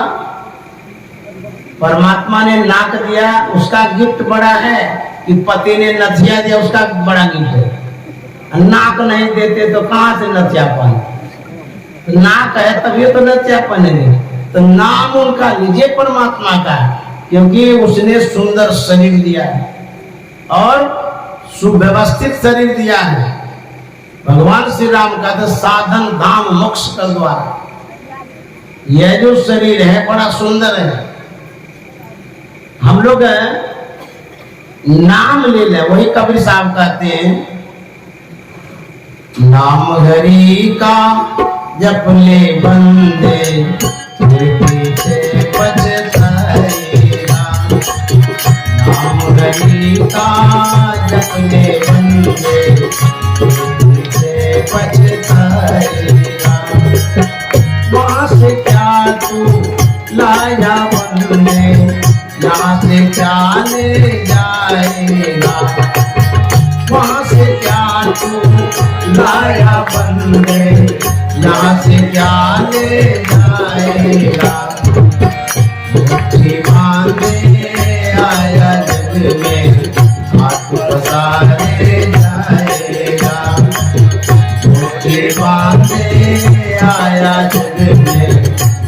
परमात्मा ने नाक दिया, उसका गिफ्ट बड़ा है, कि पति ने नथिया दिया, उसका बड़ा गिफ्ट है। नाक नहीं देते तो कहां से नथियापन, तो नाक है तभी तो नथियापन है। तो नाम उनका लीजिए परमात्मा का, क्योंकि उसने सुंदर शरीर दिया है और सुव्यवस्थित शरीर दिया है। भगवान श्री राम का तो साधन धाम मोक्ष का द्वार, यह जो शरीर है बड़ा सुंदर है। हम लोग नाम ले लें, वही कबीर साहब कहते हैं, नाम हरि का जप ले बंदे, पीछे पछताएगा। नाम हरि का जप ले बंदे, पीछे पछताएगा। वहाँ से क्या तू लाया बनने, यहाँ से क्या ले जाएगा। वहाँ से क्या तू लाया बंदे, यहाँ से क्या ले जाएगा। मुट्ठी बांधे आया जग में, हाथ पसारे जाएगा। मुट्ठी बांधे आया जग में,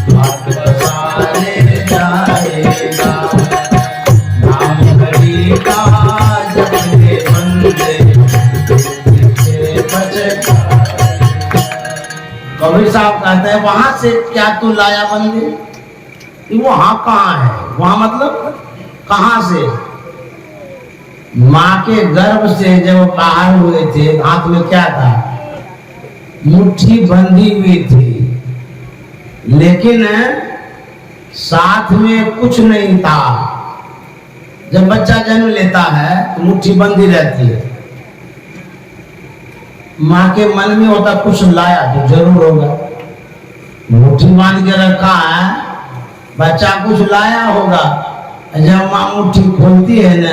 हाथ पसारे जाएगा। नाम हरि का जपने बंदे, कबीर साहब कहते हैं वहां से क्या तू लाया बंदे। वहां कहाँ है, वहां मतलब कहां से। माँ के गर्भ से जब बाहर हुए थे, हाथ में क्या था, मुट्ठी बंधी हुई थी, लेकिन साथ में कुछ नहीं था। जब बच्चा जन्म लेता है तो मुट्ठी बंधी रहती है। माँ के मन में होता कुछ लाया तो जरूर होगा, मुट्ठी बांध के रखा है, बच्चा कुछ लाया होगा। जब माँ मुट्ठी खोलती है ना,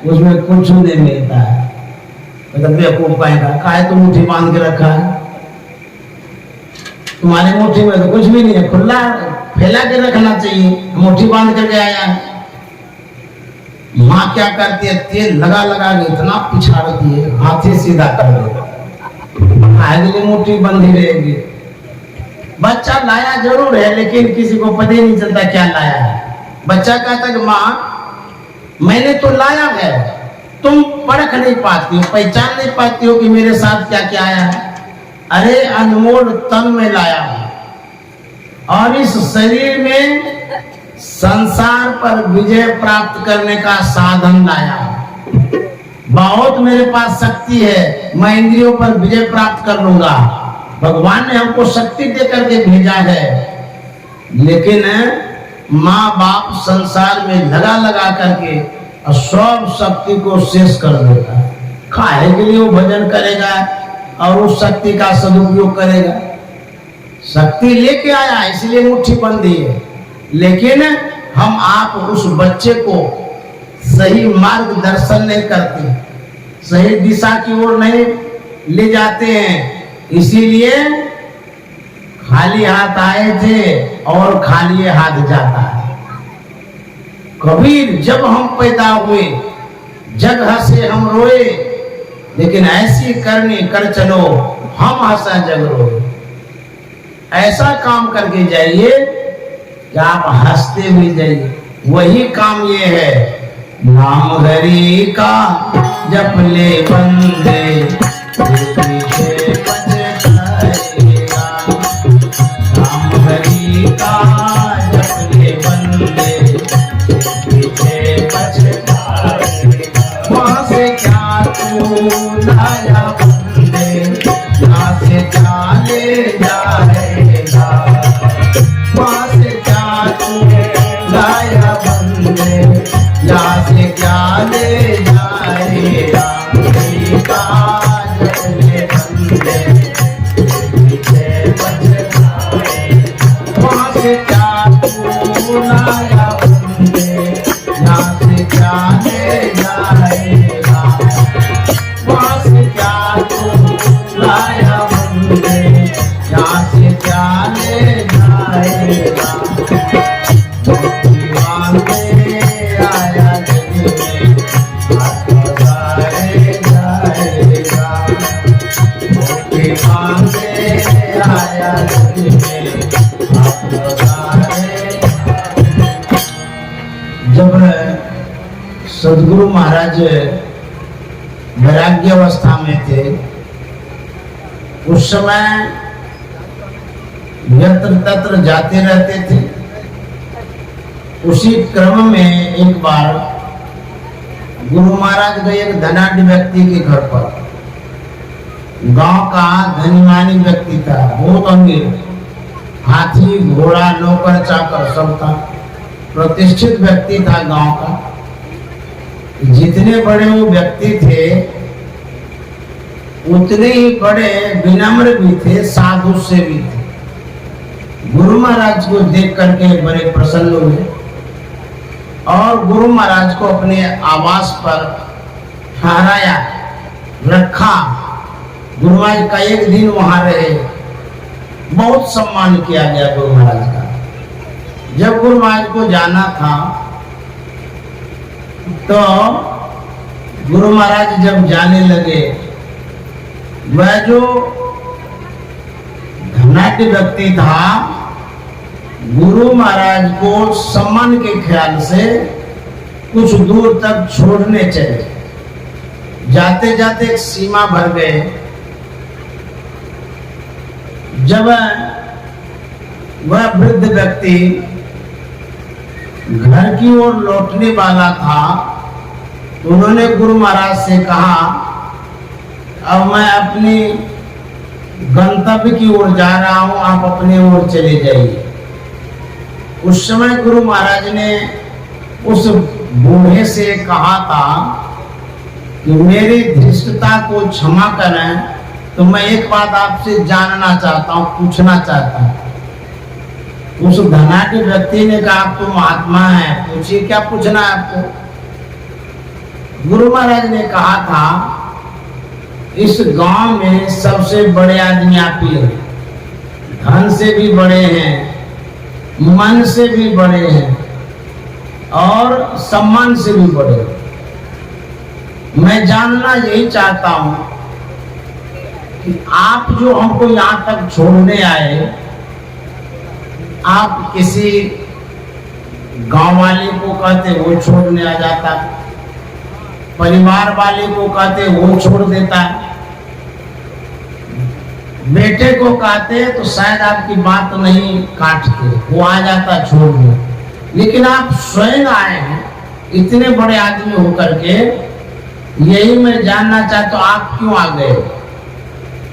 उसमें कुछ नहीं मिलता है। मतलब बेवकूफ कहेगा, काहे तो मुट्ठी बांध के रखा है, तुम्हारी मुट्ठी में तो कुछ भी नहीं है, खुला फैला के रखना चाहिए, मुट्ठी बांध करके आया है। माँ क्या करती है, तेल लगा लगा के इतना पिछाड़ती है, हाथी सीधा कर देगा, आगे मुट्ठी बंधी रहेगी। बच्चा लाया जरूर है, लेकिन किसी को पता ही नहीं चलता क्या लाया है। बच्चा कहता है कि माँ मैंने तो लाया है, तुम परख नहीं पाती हो, पहचान नहीं पाती हो कि मेरे साथ क्या क्या आया है। अरे अनमोल तन में लाया हूं और इस शरीर में संसार पर विजय प्राप्त करने का साधन लाया हूं। बहुत मेरे पास शक्ति है, मैं इंद्रियों पर विजय प्राप्त कर लूंगा। भगवान ने हमको शक्ति दे करके भेजा है, लेकिन माँ बाप संसार में लगा लगा करके सब शक्ति को शेष कर देता है। खाए के लिए वो भजन करेगा और उस शक्ति का सदुपयोग करेगा। शक्ति लेके आया इसलिए मुट्ठी बंधी है, लेकिन हम आप उस बच्चे को सही मार्गदर्शन नहीं करते, सही दिशा की ओर नहीं ले जाते हैं। इसीलिए खाली हाथ आए थे और खाली हाथ जाता है। कबीर जब हम पैदा हुए जग हंसे हम रोए, लेकिन ऐसी करनी कर चलो हम हंसा जग रोए। ऐसा काम करके जाइए कि आप हंसते भी जाइए। वही काम ये है, नाम हरि का जप ले बंदे, पीछे पछताएगा। नाम हरि का जप ले बंदे, पीछे पछताएगा। वहां से क्या तू लाया बंदे, यहाँ से क्या ले जाएगा। वहां से क्या तू लाया बंदे, यहाँ से क्या ले जाएगा। वहां से क्या तू लाया बंदे, यहाँ से क्या ले जाएगा। वहां से क्या तू लाया बंदे, यहाँ से क्या ले जाएगा। जब सदगुरु महाराज वैराग्य अवस्था में थे, उस समय यत्र तत्र जाते रहते थे। उसी क्रम में एक बार गुरु महाराज गए एक धनाढ्य व्यक्ति के घर पर। गांव का धनीमानी व्यक्ति था, बहुत अमीर, हाथी घोड़ा नौकर चाकर सब था, प्रतिष्ठित व्यक्ति था गांव का। जितने बड़े वो व्यक्ति थे उतने ही बड़े विनम्र भी थे, साधु से भी थे। गुरु महाराज को देख करके बड़े प्रसन्न हुए और गुरु महाराज को अपने आवास पर ठहराया, रखा गुरु महाराज का एक दिन वहां रहे, बहुत सम्मान किया गया गुरु महाराज का। जब गुरु महाराज को जाना था तो गुरु महाराज जब जाने लगे, वह जो धनाढ्य व्यक्ति था गुरु महाराज को सम्मान के ख्याल से कुछ दूर तक छोड़ने चले। जाते जाते एक सीमा भर गए। जब वह वृद्ध व्यक्ति घर की ओर लौटने वाला था तो उन्होंने गुरु महाराज से कहा, अब मैं अपनी गंतव्य की ओर जा रहा हूं, आप अपने ओर चले जाइए। उस समय गुरु महाराज ने उस बूढ़े से कहा था कि मेरी धृष्टता को क्षमा करें, तो मैं एक बात आपसे जानना चाहता हूं, पूछना चाहता हूं। उस धनाढ्य व्यक्ति ने कहा, आप तो महात्मा हैं, पूछिए क्या पूछना है आपको। गुरु महाराज ने कहा था, इस गांव में सबसे बड़े आदमी आप ही हैं, धन से भी बड़े हैं, मन से भी बड़े हैं और सम्मान से भी बड़े हैं। मैं जानना यही चाहता हूं कि आप जो हमको यहां तक छोड़ने आए, आप किसी गांव वाले को कहते वो छोड़ने आ जाता, परिवार वाले को कहते वो छोड़ देता, बेटे को कहते तो शायद आपकी बात नहीं काटते, वो आ जाता छोड़ने। लेकिन आप स्वयं आए हैं इतने बड़े आदमी होकर के, यही मैं जानना चाहता हूं आप क्यों आ गए।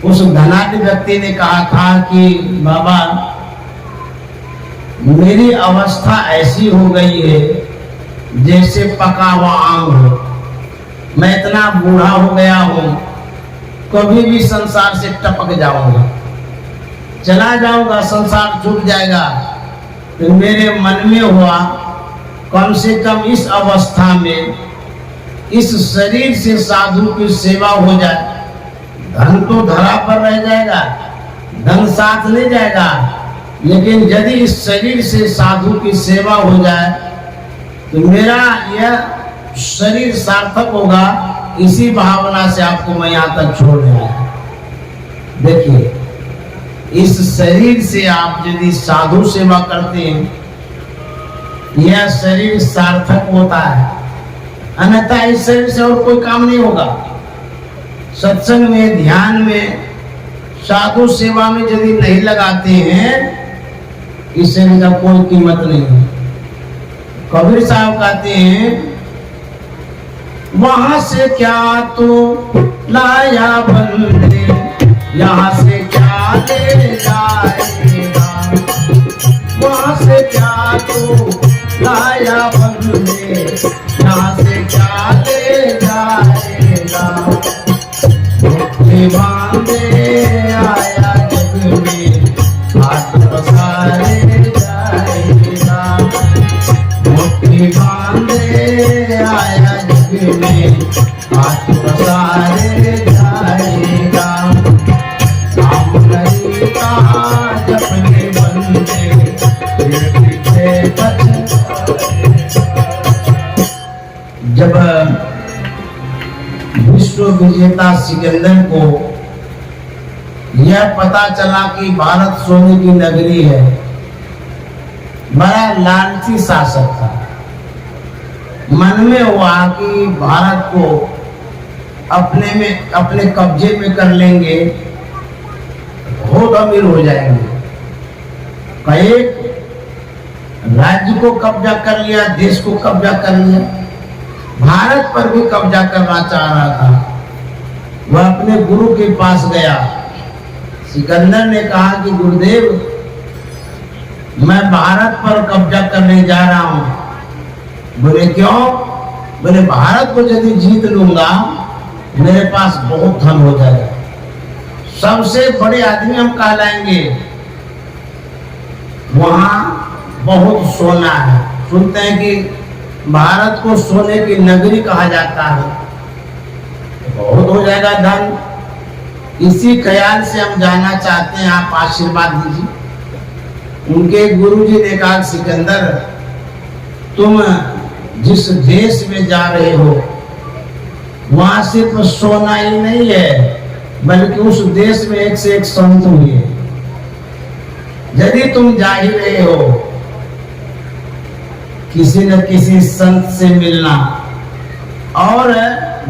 उस धनाढ्य व्यक्ति ने कहा था कि बाबा, मेरी अवस्था ऐसी हो गई है जैसे पका हुआ आम हो। मैं इतना बूढ़ा हो गया हूं, कभी भी संसार से टपक जाऊंगा, चला जाऊंगा, संसार छूट जाएगा। तो मेरे मन में हुआ कम से कम इस अवस्था में इस शरीर से साधु की सेवा हो जाए। धन तो धरा पर रह जाएगा, धन साथ ले जाएगा, लेकिन यदि इस शरीर से साधु की सेवा हो जाए तो मेरा यह शरीर सार्थक होगा। इसी भावना से आपको मैं यहाँ तक छोड़ने आया। देखिए, इस शरीर से आप यदि साधु सेवा करते हैं, यह शरीर सार्थक होता है, अन्यथा इस शरीर से और कोई काम नहीं होगा। सत्संग में, ध्यान में, साधु सेवा में यदि नहीं लगाते हैं, इस शरीर का कोई कीमत नहीं है। कबीर साहब कहते हैं, वहां से क्या तो लाया बंदे, यहाँ से क्या ले जाएगा। वहां से क्या तो लाया बंदे, यहाँ से क्या ले जाएगा। मुट्ठी बांधे आया जग में, हाथ पसारे जाएगा। मुट्ठी बांधे आया में, हाथ पसारे जाएगा। राम हरि का जपने बंदे, पीछे जब विश्व विजेता सिकंदर को यह पता चला कि भारत सोने की नगरी है, बड़ा लालची शासक था। मन में हुआ कि भारत को अपने कब्जे में कर लेंगे, बहुत अमीर हो जाएंगे। कई राज्य को कब्जा कर लिया, देश को कब्जा कर लिया, भारत पर भी कब्जा करना चाह रहा था। वह अपने गुरु के पास गया। सिकंदर ने कहा कि गुरुदेव, मैं भारत पर कब्जा करने जा रहा हूं। बोले क्यों? बोले भारत को यदि जीत लूंगा, मेरे पास बहुत धन हो जाएगा, सबसे बड़े आदमी हम कहलाएंगे, वहां बहुत सोना है। सुनते हैं कि भारत को सोने की नगरी कहा जाता है, बहुत हो जाएगा धन। इसी ख्याल से हम जाना चाहते हैं, आप आशीर्वाद दीजिए। उनके गुरुजी ने कहा, सिकंदर तुम जिस देश में जा रहे हो वहां सिर्फ सोना ही नहीं है, बल्कि उस देश में एक से एक संत हुए। यदि तुम जा ही रहे हो, किसी न किसी संत से मिलना और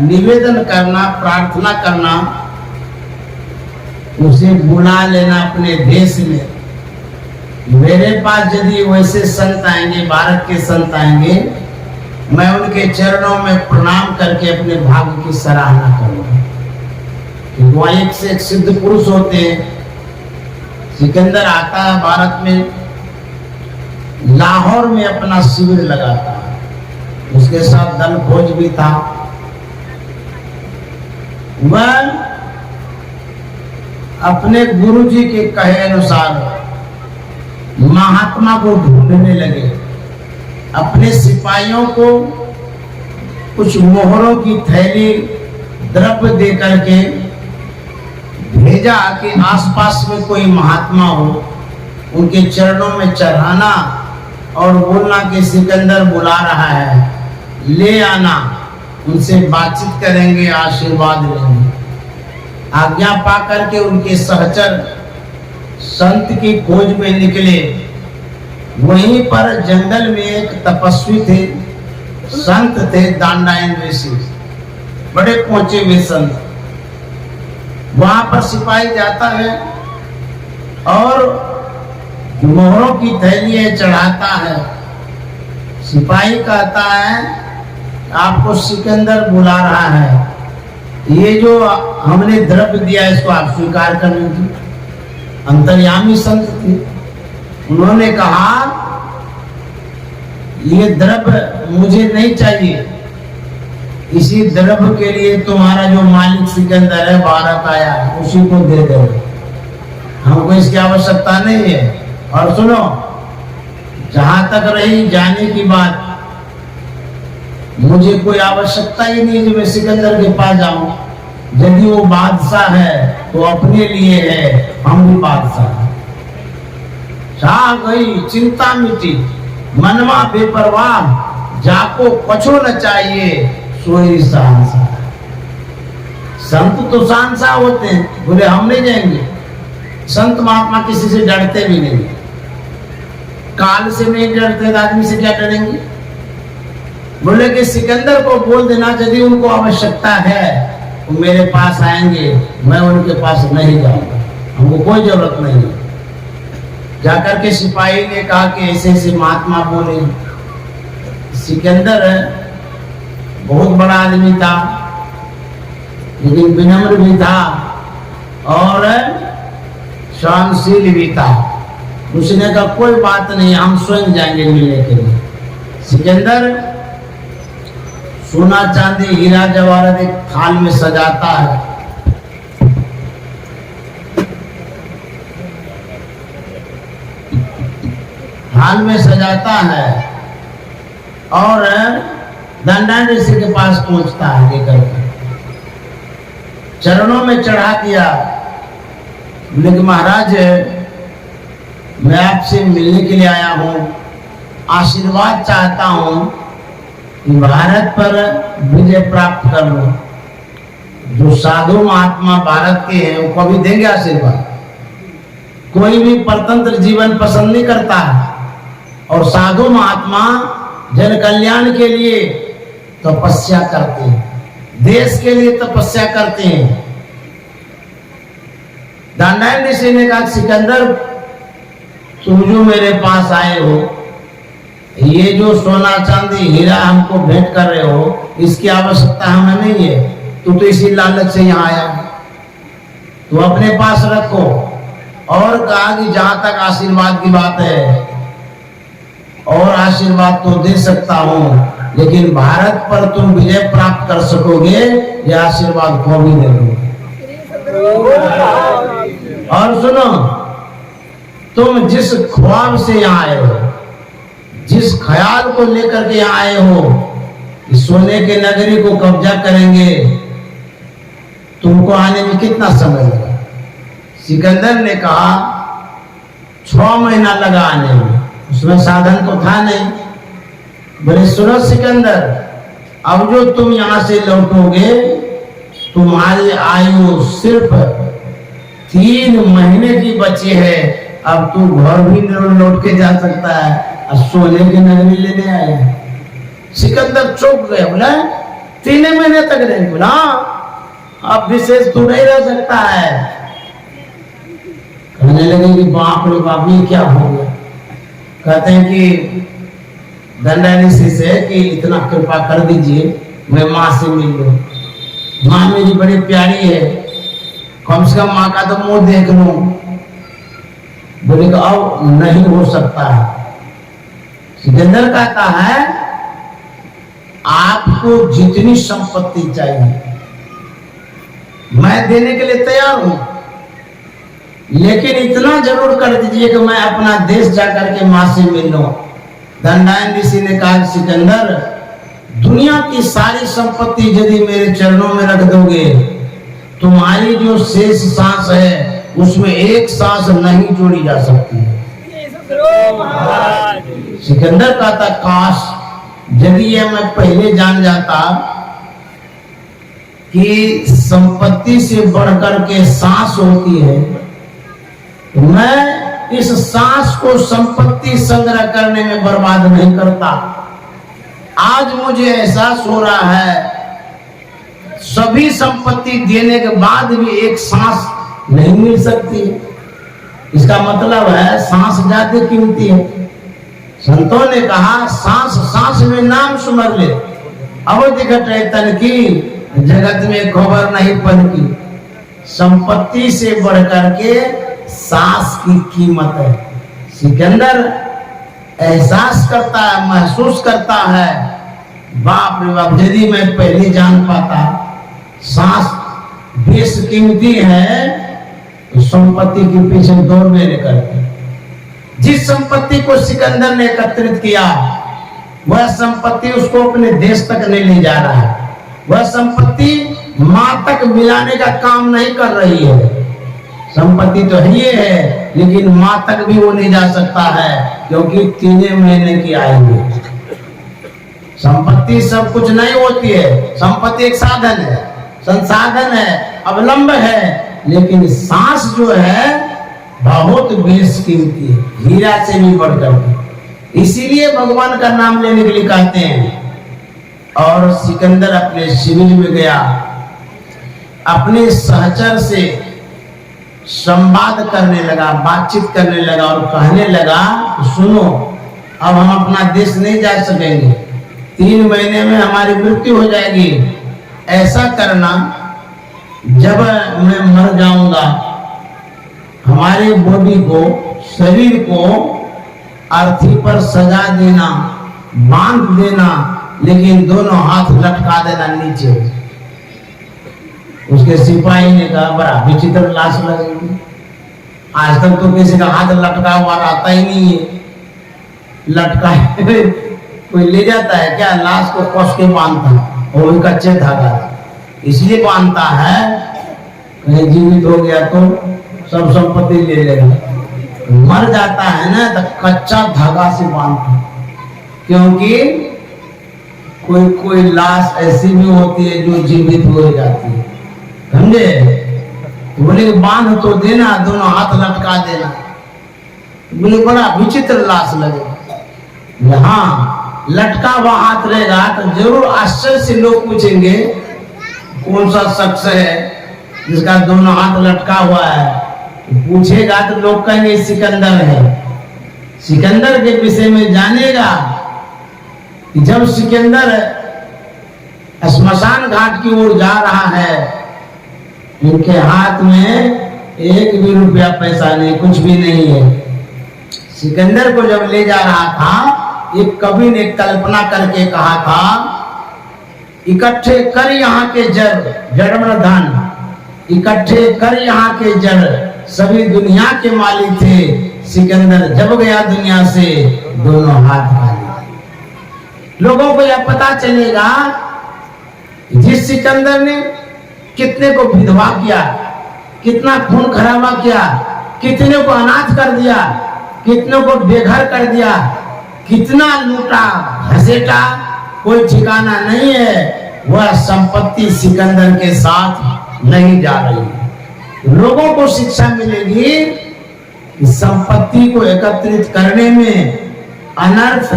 निवेदन करना, प्रार्थना करना, उसे बुला लेना अपने देश में। मेरे पास यदि वैसे संत आएंगे, भारत के संत आएंगे, मैं उनके चरणों में प्रणाम करके अपने भाग्य की सराहना करूंगा। वो एक से एक सिद्ध पुरुष होते हैं। सिकंदर आता है भारत में, लाहौर में अपना शिविर लगाता है, उसके साथ दल फौज भी था। वह अपने गुरुजी के कहे अनुसार महात्मा को ढूंढने लगे। अपने सिपाहियों को कुछ मोहरों की थैली द्रव्य दे करके भेजा कि आसपास में कोई महात्मा हो, उनके चरणों में चढ़ाना और बोलना कि सिकंदर बुला रहा है, ले आना, उनसे बातचीत करेंगे, आशीर्वाद लेंगे। आज्ञा पा करके उनके सहचर संत की खोज में निकले। वहीं पर जंगल में एक तपस्वी थे, संत थे, दांडायन ऋषि, बड़े पहुंचे हुए संत। वहां पर सिपाही जाता है और मोहरों की थैलियां चढ़ाता है। सिपाही कहता है, आपको सिकंदर बुला रहा है, ये जो हमने द्रव्य दिया इसको आप स्वीकार कर लीजिए। अंतर्यामी संत थे। उन्होंने कहा, ये द्रव्य मुझे नहीं चाहिए, इसी द्रव्य के लिए तुम्हारा जो मालिक सिकंदर है भारत आया है, उसी को दे दो, हमको इसकी आवश्यकता नहीं है। और सुनो, जहां तक रही जाने की बात, मुझे कोई आवश्यकता ही नहीं कि मैं सिकंदर के पास जाऊं। यदि वो बादशाह है तो अपने लिए है, हम भी बादशाह हैं। छा गई चिंता मिटी, मनवा बेपरवाह, जाको कछो न चाहिए, सोई शहंशाह। संत तो शहंशाह होते हैं, बोले हम नहीं जाएंगे। संत महात्मा किसी से डरते भी नहीं, काल से नहीं डरते, आदमी से क्या डरेंगे। बोले कि सिकंदर को बोल देना, यदि उनको आवश्यकता है वो मेरे पास आएंगे, मैं उनके पास नहीं जाऊंगा, हमको कोई जरूरत नहीं है। जाकर के सिपाही ने कहा कि ऐसे ऐसे महात्मा बोले। सिकंदर बहुत बड़ा आदमी था, लेकिन विनम्र भी था और सहनशील भी था। उसने कहा कोई बात नहीं, हम स्वयं जाएंगे मिलने के लिए। सिकंदर सोना चांदी हीरा जवाहरात एक थाल में सजाता है। थाल में सजाता है और दांडायन ऋषि के पास पहुंचता है लेकर के, चरणों में चढ़ा दिया। बोले कि महाराज, मैं आपसे मिलने के लिए आया हूं, आशीर्वाद चाहता हूं कि भारत पर विजय प्राप्त कर लो। जो साधु महात्मा भारत के हैं वो कभी देंगे आशीर्वाद। कोई भी परतंत्र जीवन पसंद नहीं करता है, और साधु महात्मा जन कल्याण के लिए तपस्या करते हैं, देश के लिए तपस्या करते हैं। दांडायन ऋषि ने कहा, सिकंदर तुम जो मेरे पास आए हो, ये जो सोना चांदी हीरा हमको भेंट कर रहे हो, इसकी आवश्यकता हमें नहीं है। तू तो इसी लालच से यहाँ आया, तू अपने पास रखो। और कहा कि जहां तक आशीर्वाद की बात है, और आशीर्वाद तो दे सकता हूं, लेकिन भारत पर तुम विजय प्राप्त कर सकोगे, यह आशीर्वाद को भी दे दूंगा। और सुनो, तुम जिस ख्वाब से यहाँ आए हो, जिस ख्याल को लेकर के यहाँ आए हो कि सोने के नगरी को कब्जा करेंगे, तुमको आने में कितना समय लगा? सिकंदर ने कहा 6 महीना लगा आने में, उसमें साधन तो था नहीं। बोले सुनो सिकंदर, अब जो तुम यहां से लौटोगे, तुम्हारी आयु सिर्फ 3 महीने की बची है। अब तू घर भी लौट के जा सकता है और सोने की नगरी लेने आया। सिकंदर चौंक गया, बोला 3 महीने तक रहेंगे? बोला अब विशेष तू नहीं रह सकता है। कहने लगे कि बाप रे बाप, ये क्या हो गया? कहते हैं कि दंडानीसी से कि इतना कृपा कर दीजिए, मैं माँ से मिल लूं। माँ मेरी बड़ी प्यारी है, कम से कम माँ का तो मुंह देख लूं। बोले कि अब नहीं हो सकता है। सिकंदर कहता है आपको जितनी संपत्ति चाहिए मैं देने के लिए तैयार हूं, लेकिन इतना जरूर कर दीजिए कि मैं अपना देश जाकर के मां से मिल लूं। दंडायन ऋषि ने कहा सिकंदर, दुनिया की सारी संपत्ति यदि मेरे चरणों में रख दोगे, तुम्हारी जो शेष सांस है उसमें एक सांस नहीं जोड़ी जा सकती। सिकंदर कहता काश यदि ये मैं पहले जान जाता कि संपत्ति से बढ़कर के सांस होती है, तो मैं इस सांस को संपत्ति संग्रह करने में बर्बाद नहीं करता। आज मुझे एहसास हो रहा है सभी संपत्ति देने के बाद भी एक सांस नहीं मिल सकती। इसका मतलब है सांस ज्यादा कीमती है। संतों ने कहा सांस सांस में नाम सुमर ले, अवधि घटे तन की, जगत में खबर नहीं पन की। संपत्ति से बढ़कर के सांस की कीमत है। सिकंदर एहसास करता है, महसूस करता है, बाप रे बाप, यदि मैं पहले जान पाता सांस बेस कीमती है तो संपत्ति के पीछे दौड़ने करते। जिस संपत्ति को सिकंदर ने एकत्रित किया वह संपत्ति उसको अपने देश तक नहीं ले जा रहा है। वह संपत्ति मां तक मिलाने का काम नहीं कर रही है। संपत्ति तो ये है, लेकिन मां तक भी वो नहीं जा सकता है, क्योंकि 3 महीने की आयु है। संपत्ति सब कुछ नहीं होती है। संपत्ति एक साधन है, संसाधन है, अवलंब है, लेकिन सांस जो है बहुत बेशकीमती है, हीरा से भी बढ़कर। इसीलिए भगवान का नाम लेने के लिए कहते हैं। और सिकंदर अपने शिविर में गया, अपने सहचर से संवाद करने लगा, बातचीत करने लगा और कहने लगा सुनो, अब हम अपना देश नहीं जा सकेंगे, 3 महीने में हमारी मृत्यु हो जाएगी। ऐसा करना, जब मैं मर जाऊंगा हमारे बॉडी को, शरीर को अर्थी पर सजा देना, बांध देना, लेकिन दोनों हाथ लटका देना नीचे। उसके सिपाही ने कहा बड़ा विचित्र लाश लगेगी, आज तक तो किसी का हाथ लटका हुआ रहता ही नहीं है। लटका कोई ले जाता है क्या? लाश को कस के बांधता है, और कच्चे धागा इसलिए बांधता है, कहीं जीवित हो गया तो सब संपत्ति ले लेगा। मर जाता है ना तो कच्चा धागा से बांधता, क्योंकि कोई कोई लाश ऐसी भी होती है जो जीवित हो जाती है, समझे? तो बोले बांध तो देना, दोनों हाथ लटका देना। बोले बड़ा विचित्र लाश लगेगा। हाँ, लटका हुआ हाथ रहेगा तो जरूर आश्चर्य से लोग पूछेंगे कौन सा शख्स है जिसका दोनों हाथ लटका हुआ है। पूछेगा तो लोग कहेंगे सिकंदर है। सिकंदर के विषय में जानेगा कि जब सिकंदर श्मशान घाट की ओर जा रहा है, इनके हाथ में 1 भी रुपया पैसा नहीं, कुछ भी नहीं है। सिकंदर को जब ले जा रहा था, एक कवि ने कल्पना करके कहा था, इकट्ठे कर यहाँ के जड़ धन, इकट्ठे कर यहाँ के जड़, सभी दुनिया के मालिक थे, सिकंदर जब गया दुनिया से दोनों हाथ खाली। लोगों को यह पता चलेगा जिस सिकंदर ने कितने को विधवा किया, कितना खून खराबा किया, कितने को अनाथ कर दिया, कितने को बेघर कर दिया, कितना लूटा घसेटा, कोई ठिकाना नहीं है। वह संपत्ति सिकंदर के साथ नहीं जा रही। लोगों को शिक्षा मिलेगी कि संपत्ति को एकत्रित करने में अनर्थ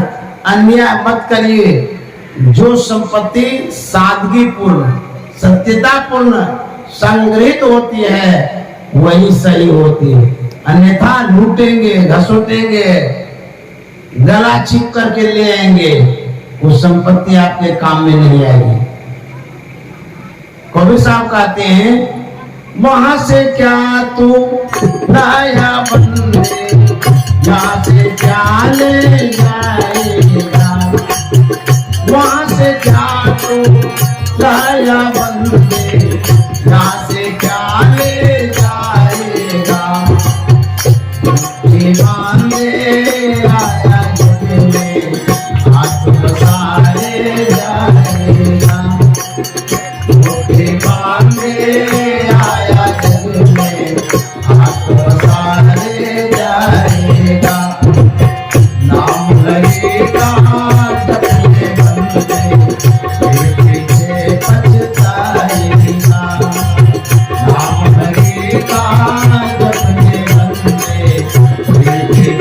अन्याय मत करिए। जो संपत्ति सादगीपूर्ण, सत्यतापूर्ण संग्रहित होती है वही सही होती है। अन्यथा लूटेंगे, घसोटेंगे, गला छिप करके ले आएंगे, वो संपत्ति आपके काम में नहीं आएगी। कवि साहब कहते हैं, वहां से क्या तू लाया बंदे, यहाँ से क्या ले जाएगा, वहां से क्या तू लाया बंदे, यहाँ से क्या ले जाएगा। बांधे आया जग में, हाथ पसारे जाएगा। बांधे आया जग में, हाथ पसारे जाएगा। नाम लगेगा जपने बंदे, पीछे पछताएगा। नाम लगेगा जपने बंदे, पीछे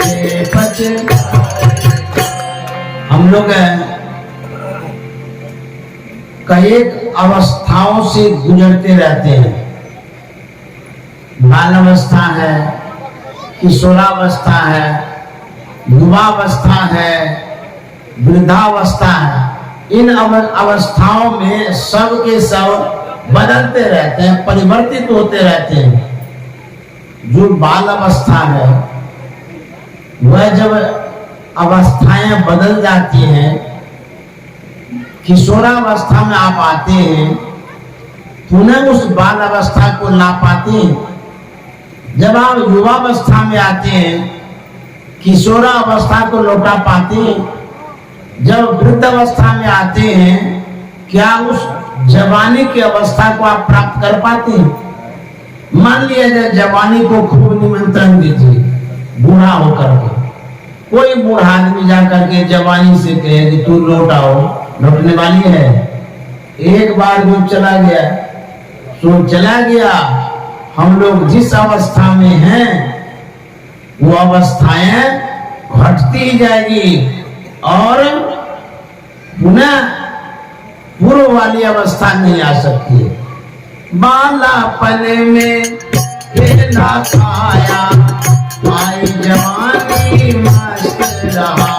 पछताएगा। हम लोग कई अवस्थाओं से गुजरते रहते हैं। बाल अवस्था है, किशोरावस्था है, युवावस्था है, वृद्धावस्था है। इन अवस्थाओं में सब के सब बदलते रहते हैं, परिवर्तित होते रहते हैं। जो बाल अवस्था है वह जब अवस्थाएं बदल जाती हैं, किशोरावस्था में आप आते हैं, पुनः उस बाल अवस्था को ला पाते हैं। जब आप युवावस्था में आते हैं, किशोरावस्था को लौटा पाते हैं। जब वृद्ध अवस्था में आते हैं, क्या उस जवानी की अवस्था को आप प्राप्त कर पाते हैं? मान लिया जाए जवानी को खूब निमंत्रण दीजिए, बूढ़ा होकर के कोई बूढ़ा आदमी जाकर के जवानी से कहे कि तू लौट आओ, लौटने वाली है। एक बार जो चला गया सो चला गया। हम लोग जिस अवस्था में हैं वो अवस्थाएं घटती ही जाएगी और पुनः पूर्व वाली अवस्था नहीं आ सकती है। बालापन में खेला खाया, आई जवानी मस्त रहा।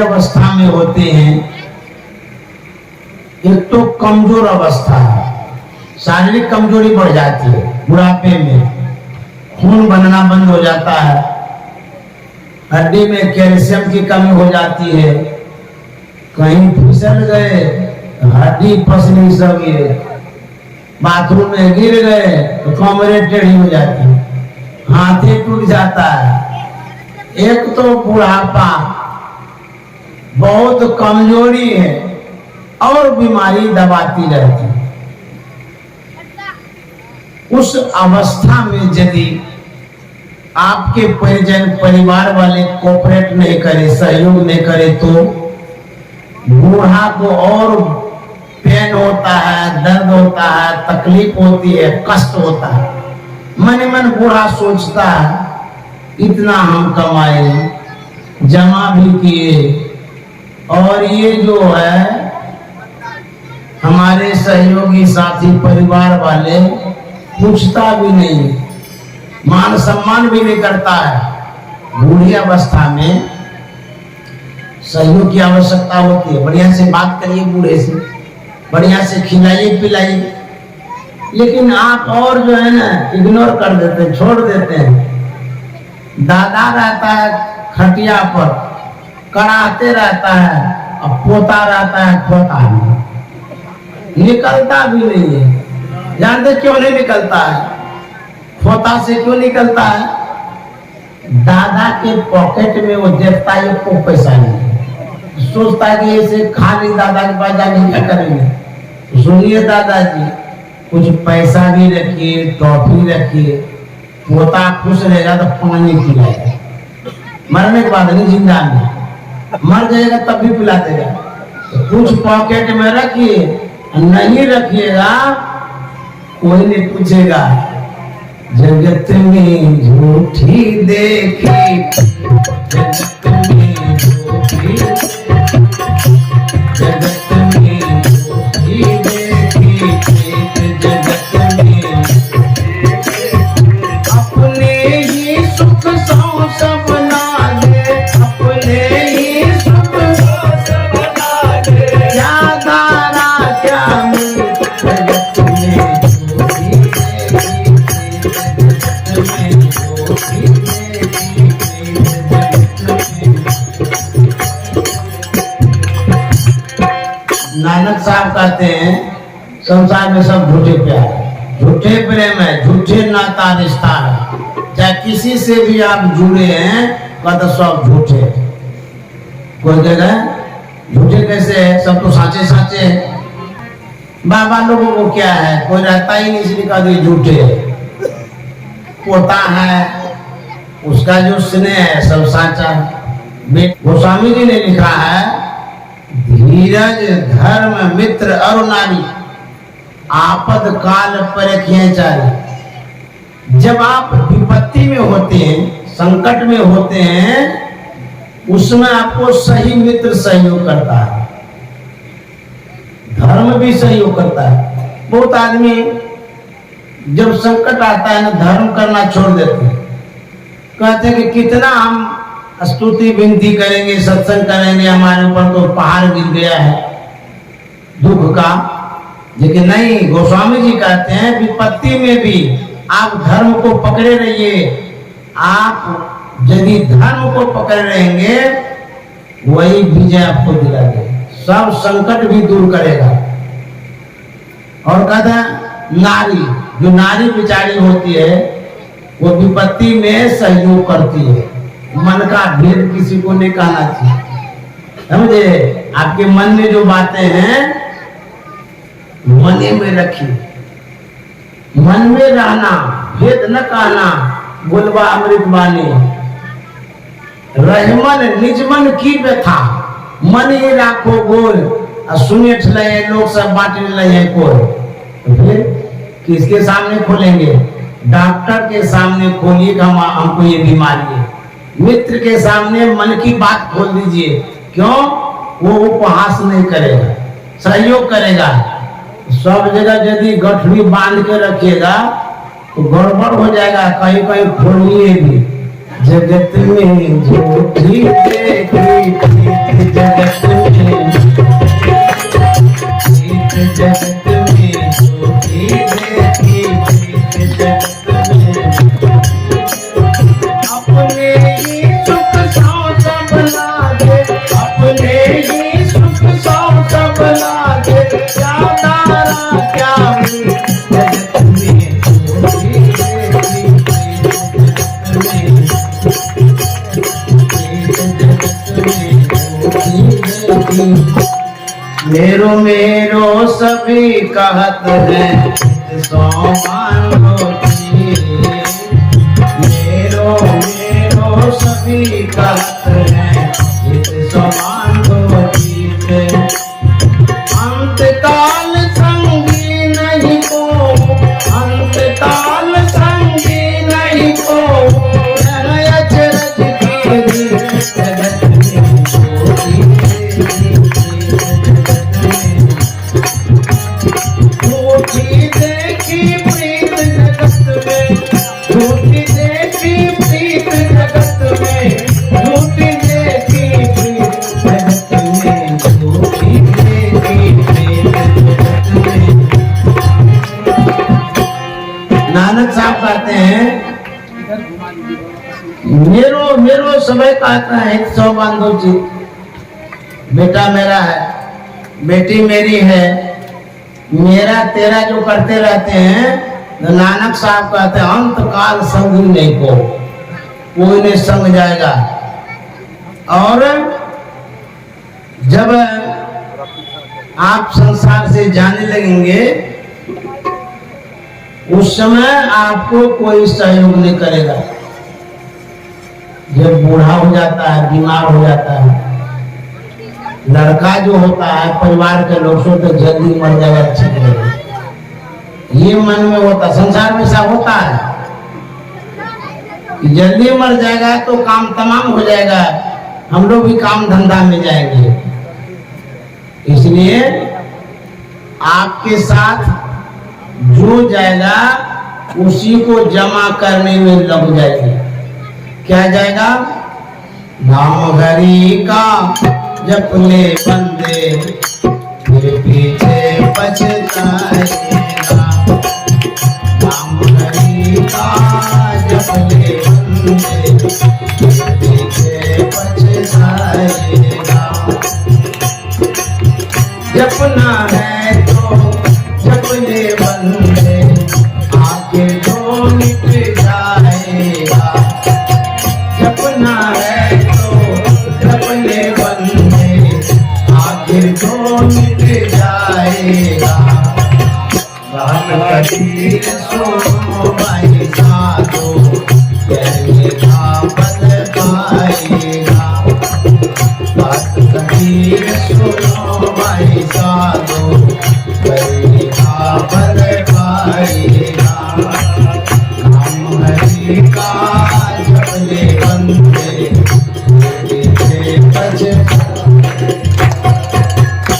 अवस्था में होते हैं, एक तो कमजोर अवस्था है, शारीरिक कमजोरी बढ़ जाती है। बुढ़ापे में खून बनना बंद हो जाता है, हड्डी में कैल्शियम की कमी हो जाती है, कहीं फिसल गए हड्डी पसली सब ये, बाथरूम में गिर गए तो कमरे टेढ़ी हो जाती है, हाथी टूट जाता है। एक तो बुढ़ापा, बहुत कमजोरी है और बीमारी दबाती रहती है। उस अवस्था में यदि आपके परिजन परिवार वाले कोऑपरेट नहीं करे, सहयोग नहीं करे, तो बूढ़ा को और पेन होता है, दर्द होता है, तकलीफ होती है, कष्ट होता है। मन मन बूढ़ा सोचता है इतना हम कमाए, जमा भी किए, और ये जो है हमारे सहयोगी साथी परिवार वाले पूछता भी नहीं, मान सम्मान भी नहीं करता है। बूढ़ी अवस्था में सहयोग की आवश्यकता होती है। बढ़िया से बात करिए बूढ़े से, बढ़िया से खिलाइए पिलाइए, लेकिन आप और जो है ना इग्नोर कर देते हैं, छोड़ देते हैं। दादा रहता है खटिया पर, कराहते रहता है, और पोता रहता है खोता में, निकलता भी नहीं है। जानते क्यों नहीं निकलता है? खोता से क्यों निकलता है? दादा के पॉकेट में वो देखता है को पैसा नहीं, सोचता है कि ऐसे खाली दादा के पास जाके क्या करेंगे। सुनिए दादाजी, कुछ पैसा भी रखिए, टॉफी रखिए, पोता खुश रहेगा तो पानी पिलाएगा। मरने के बाद नहीं, जिंदा में मर जाएगा तब भी पिला देगा। तो कुछ पॉकेट में रखिए, नहीं रखिएगा कोई नहीं पूछेगा। जगत में झूठी देखी, जगत में झूठी, जगत में झूठी देखी, जगत में अपने ही सुख सौ सब लागे, अपने ही सुख सौ सब लागे, यादारा क्या मिल जगत में झूठी नानक साहब कहते हैं संसार में सब झूठे प्यार, झूठे प्रेम है, झूठे नाता रिश्ता है। चाहे किसी से भी आप जुड़े हैं तो सब झूठे। कोई कहेगा झूठे कैसे है, सब तो साचे साचे है। बाबा लोगों को क्या है, कोई रहता ही नहीं इसलिए कह दिए झूठे। पोता है उसका जो स्नेह है सब साचा। गोस्वामी जी ने लिखा है, धीरज धर्म मित्र और नारी, आपद काल परखिए चारी। जब आप विपत्ति में होते हैं, संकट में होते हैं, उसमें आपको सही मित्र सहयोग करता है, धर्म भी सहयोग करता है। बहुत आदमी जब संकट आता है ना, धर्म करना छोड़ देते हैं। कहते हैं कि कितना हम स्तुति विनती करेंगे, सत्संग करेंगे, हमारे ऊपर तो पहाड़ गिर गया है दुख का। लेकिन नहीं, गोस्वामी जी कहते हैं विपत्ति में भी आप धर्म को पकड़े रहिए। आप यदि धर्म को पकड़े रहेंगे, वही विजय आपको दिला देगा, सब संकट भी दूर करेगा। और कहते हैं नारी, जो नारी बिचारी होती है वो विपत्ति में सहयोग करती है। मन का भेद किसी को नहीं कहना चाहिए, समझे। आपके मन में जो बातें हैं मने में रखिए, मन में रहना, भेद न कहना। बोलबा अमृत बानी, रहमन निजमन की व्यथा, मन ही राखो गोल, सुनेठ लगे लोग सब बांटने लगे कोल। तो फिर किसके सामने खोलेंगे? डॉक्टर के सामने खोलिए कि हमको ये बीमारी है। मित्र के सामने मन की बात खोल दीजिए। क्यों? वो उपहास नहीं करेगा, सहयोग करेगा। सब जगह यदि गठरी बांध के रखिएगा तो गड़बड़ हो जाएगा, कहीं कहीं खोलिए भी। जगत में झूठी देखी, जगत में जगत में झूठी देखी, जगत में अपने ही सुख सौ सब लागे, अपने ही सुख सौ सब लागे, यादारा क्या मिल जगत में झूठी देखी, जगत में मेरो मेरो सभी कहत है सो मानो जी, मेरो मेरो सभी कहत है सो मानो जी। मेरो मेरो समय कहता है सौ बांधो जी, बेटा मेरा है, बेटी मेरी है, मेरा तेरा जो करते रहते हैं। नानक साहब कहते हैं अंत काल संग नहीं को, कोई नहीं संग जाएगा। और जब आप संसार से जाने लगेंगे उस समय आपको कोई सहयोग नहीं करेगा। जब बूढ़ा हो जाता है, बीमार हो जाता है, लड़का जो होता है परिवार के लोग से तो जल्दी मर जाएगा, अच्छी रहेगा, ये मन में होता, संसार में ऐसा होता है कि जल्दी मर जाएगा तो काम तमाम हो जाएगा, हम लोग भी काम धंधा में जाएंगे। इसलिए आपके साथ जो जाएगा उसी को जमा करने में लग जाएगी। क्या जाएगा? नाम हरि का जपले बंदे फिर पीछे पछताएगा। नाम हरि का जपले बंदे फिर पीछे पछताएगा। जपना है तो जपले बंदे आगे तो मिट जाएगा। जपना है तो जपले बंदे आगे तो मिट जाएगा। बात कबीर सुनो भाई साधो, कहने का फल पाएगा। बात कबीर सुनो भाई साधो, कहने का फल पाएगा। नाम हरि का जपले बंदे पीछे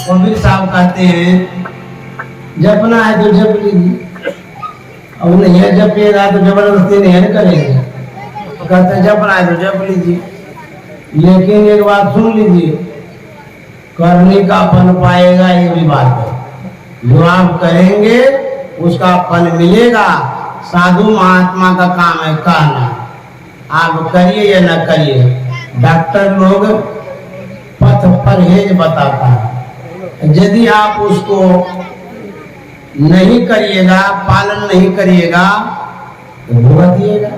कबीर साहब कहते हैं जपना है तो जप लीजिए, अब नहीं है जपिएगा तो जबरदस्ती नहीं करेंगे। तो कहते हैं जपना है तो जप लीजिए, लेकिन एक बात सुन लीजिए, करने का फल पाएगा ये भी बात है। जो आप करेंगे उसका फल मिलेगा। साधु महात्मा का काम है कहना, आप करिए या न करिए। डॉक्टर लोग पथ परहेज बताता है, यदि आप उसको नहीं करिएगा, पालन नहीं करिएगा तो भुगतिएगा।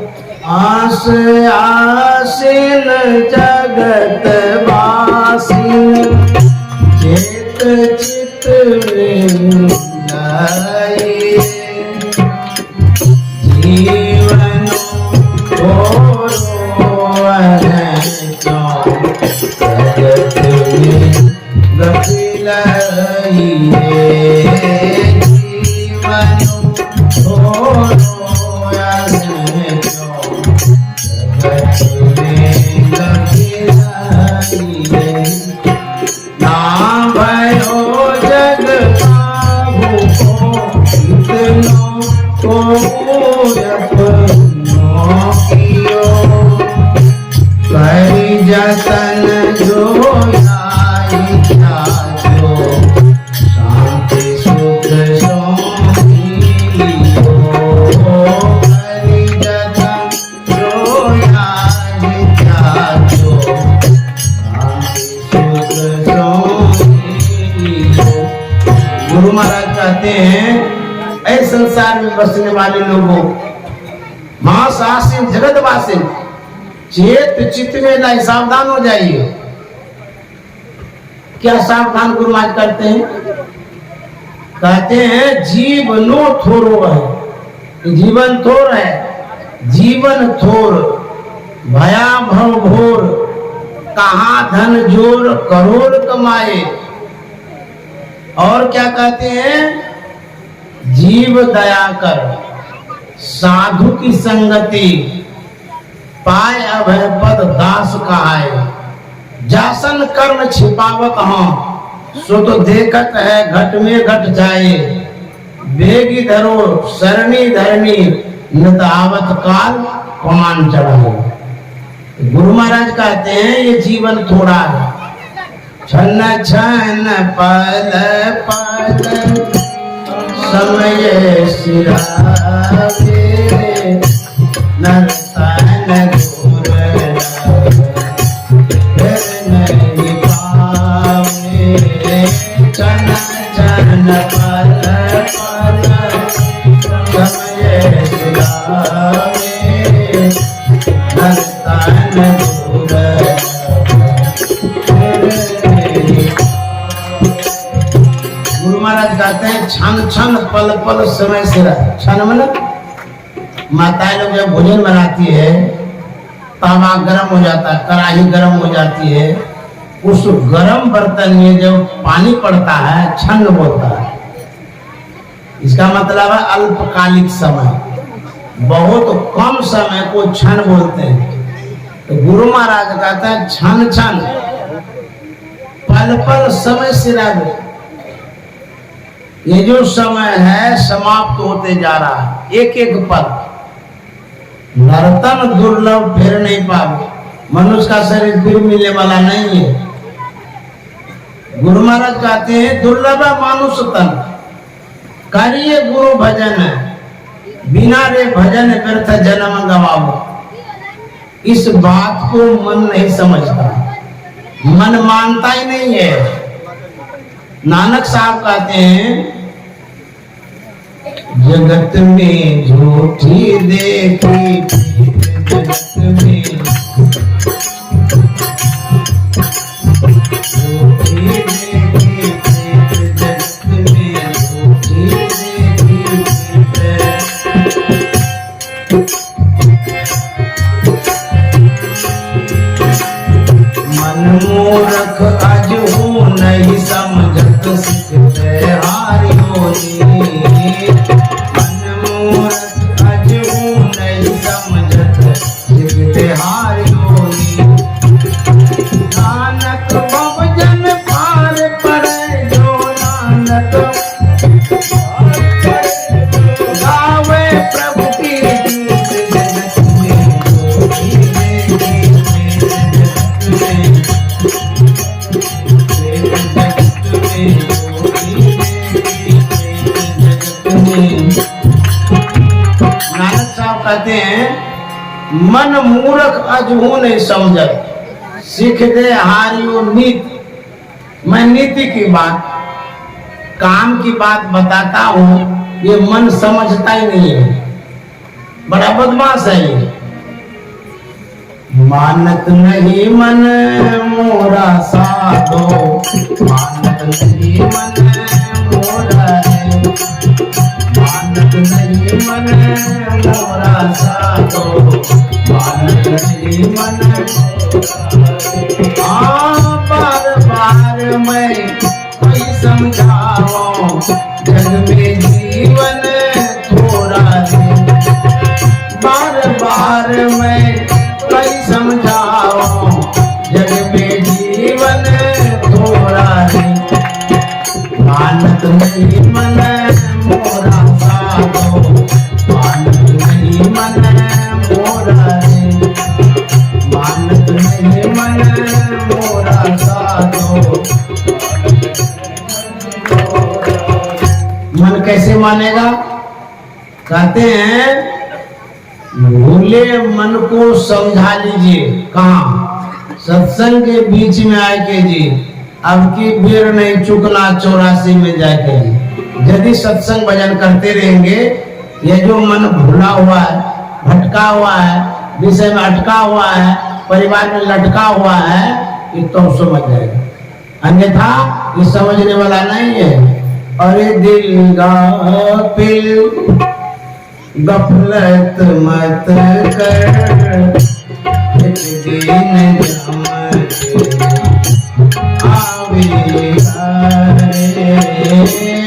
आस आसीन जगत वासीन चेत चित में लाए। जीवन को जगत में गति लाइए। जतन जो शांति सुख गुरु महाराज कहते हैं ऐ संसार में बसने वाले लोगों, महाशासिन जगतवासिन, चेत चित्त में लाई, सावधान हो जाइए। क्या सावधान गुरु महाराज करते हैं? कहते हैं जीवनो थोरो है, जीवन थोर है, जीवन थोर भया भव भोर, कहाँ धन जोर करोड़ कमाए। और क्या कहते हैं? जीव दया कर साधु की संगति, पाए अभय पद दास कहाए। जासन कर्म छिपावत हूं, सो तो देखत है घट में घट जाए। बेगी धरो सरणी धरणी, न आवत काल कमान चढ़ाए। गुरु महाराज कहते हैं ये जीवन थोड़ा है, छन छन पल पल समय सिरावे, नर तन तन दूर गुरु महाराज कहते हैं क्षण क्षण पल पल समय से क्षण मतलब माताएं लोग जब भोजन बनाती है तवा गर्म हो जाता है, कढ़ाई गर्म हो जाती है, उस गर्म बर्तन में जब पानी पड़ता है क्षण बोलता है। इसका मतलब है अल्पकालिक समय, बहुत कम समय को क्षण बोलते हैं। तो गुरु महाराज कहते हैं क्षण क्षण पल पल समय सिरावे, ये जो समय है समाप्त होते जा रहा है, एक एक पल। नर्तन दुर्लभ फिर नहीं पावे, मनुष्य का शरीर फिर मिलने वाला नहीं है। गुरु महाराज कहते हैं दुर्लभ है मानुष तन, करिए गुरु भजन, बिना रे भजन व्यर्थ जन्म गवाओ। इस बात को मन नहीं समझता, मन मानता ही नहीं है। नानक साहब कहते हैं जगत में झूठी देखी, जगत में झूठी देखी, जगत में झूठी देखी। मन मूर्ख अजहू नहीं समझत सिखते हारियों ने। मन मूर्ख अजहू नहीं समझत सिखते हारियों ने। नानक भवजन पार पड़े जो नानक गावे प्रभु की गीत। जगत में जोगी नानक साहब कहते हैं मन मूर्ख अजहू नहीं समझत, सीख दे हारियो नीति। मैं नीति की बात, काम की बात बताता हूँ, ये मन समझता ही नहीं है, बड़ा बदमाश है ये। मानत नहीं मन मोरा साधो, मानत नहीं मन मोरा है, मानत नहीं मन मोरा साधो, मानत नहीं मन। बार बार मैं कोई समझाओ, जग में जीवन थोड़ा है। बार बार मैं कोई समझाओ, जग में जीवन थोड़ा है। मानत नहीं मन मोरा साधो, मानत नहीं मन मोरा है, मानत नहीं मन मोरा साधो। मन कैसे मानेगा? कहते हैं भूले मन को समझा लीजिए। कहाँ? सत्संग के बीच में आए के जी, अब की बेर नहीं चुकना 84 में जाके। यदि सत्संग भजन करते रहेंगे, ये जो मन भूला हुआ है, भटका हुआ है, विषय में अटका हुआ है, परिवार में लटका हुआ है, ये तो समझ जाएगा, अन्यथा ये समझने वाला नहीं है। अरे दिल गाफिल गफलत मत कर, एक दिन आवे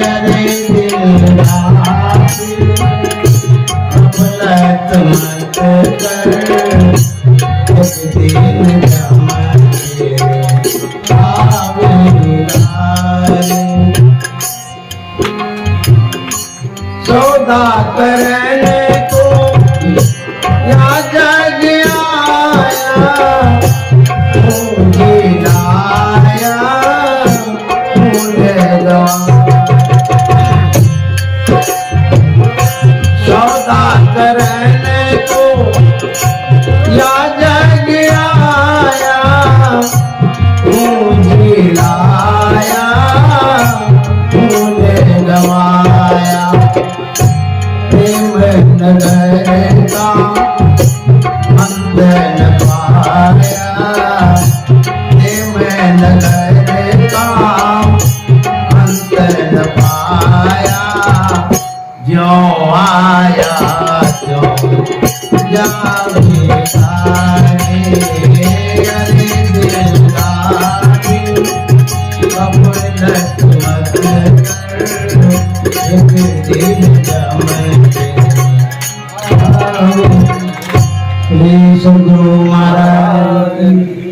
अरे दिल गाफिल गफलत मत कर, एक दिन सौदा करने को या जग लट मत कर, एक दिन जमन श्री सद्गुरु महाराज।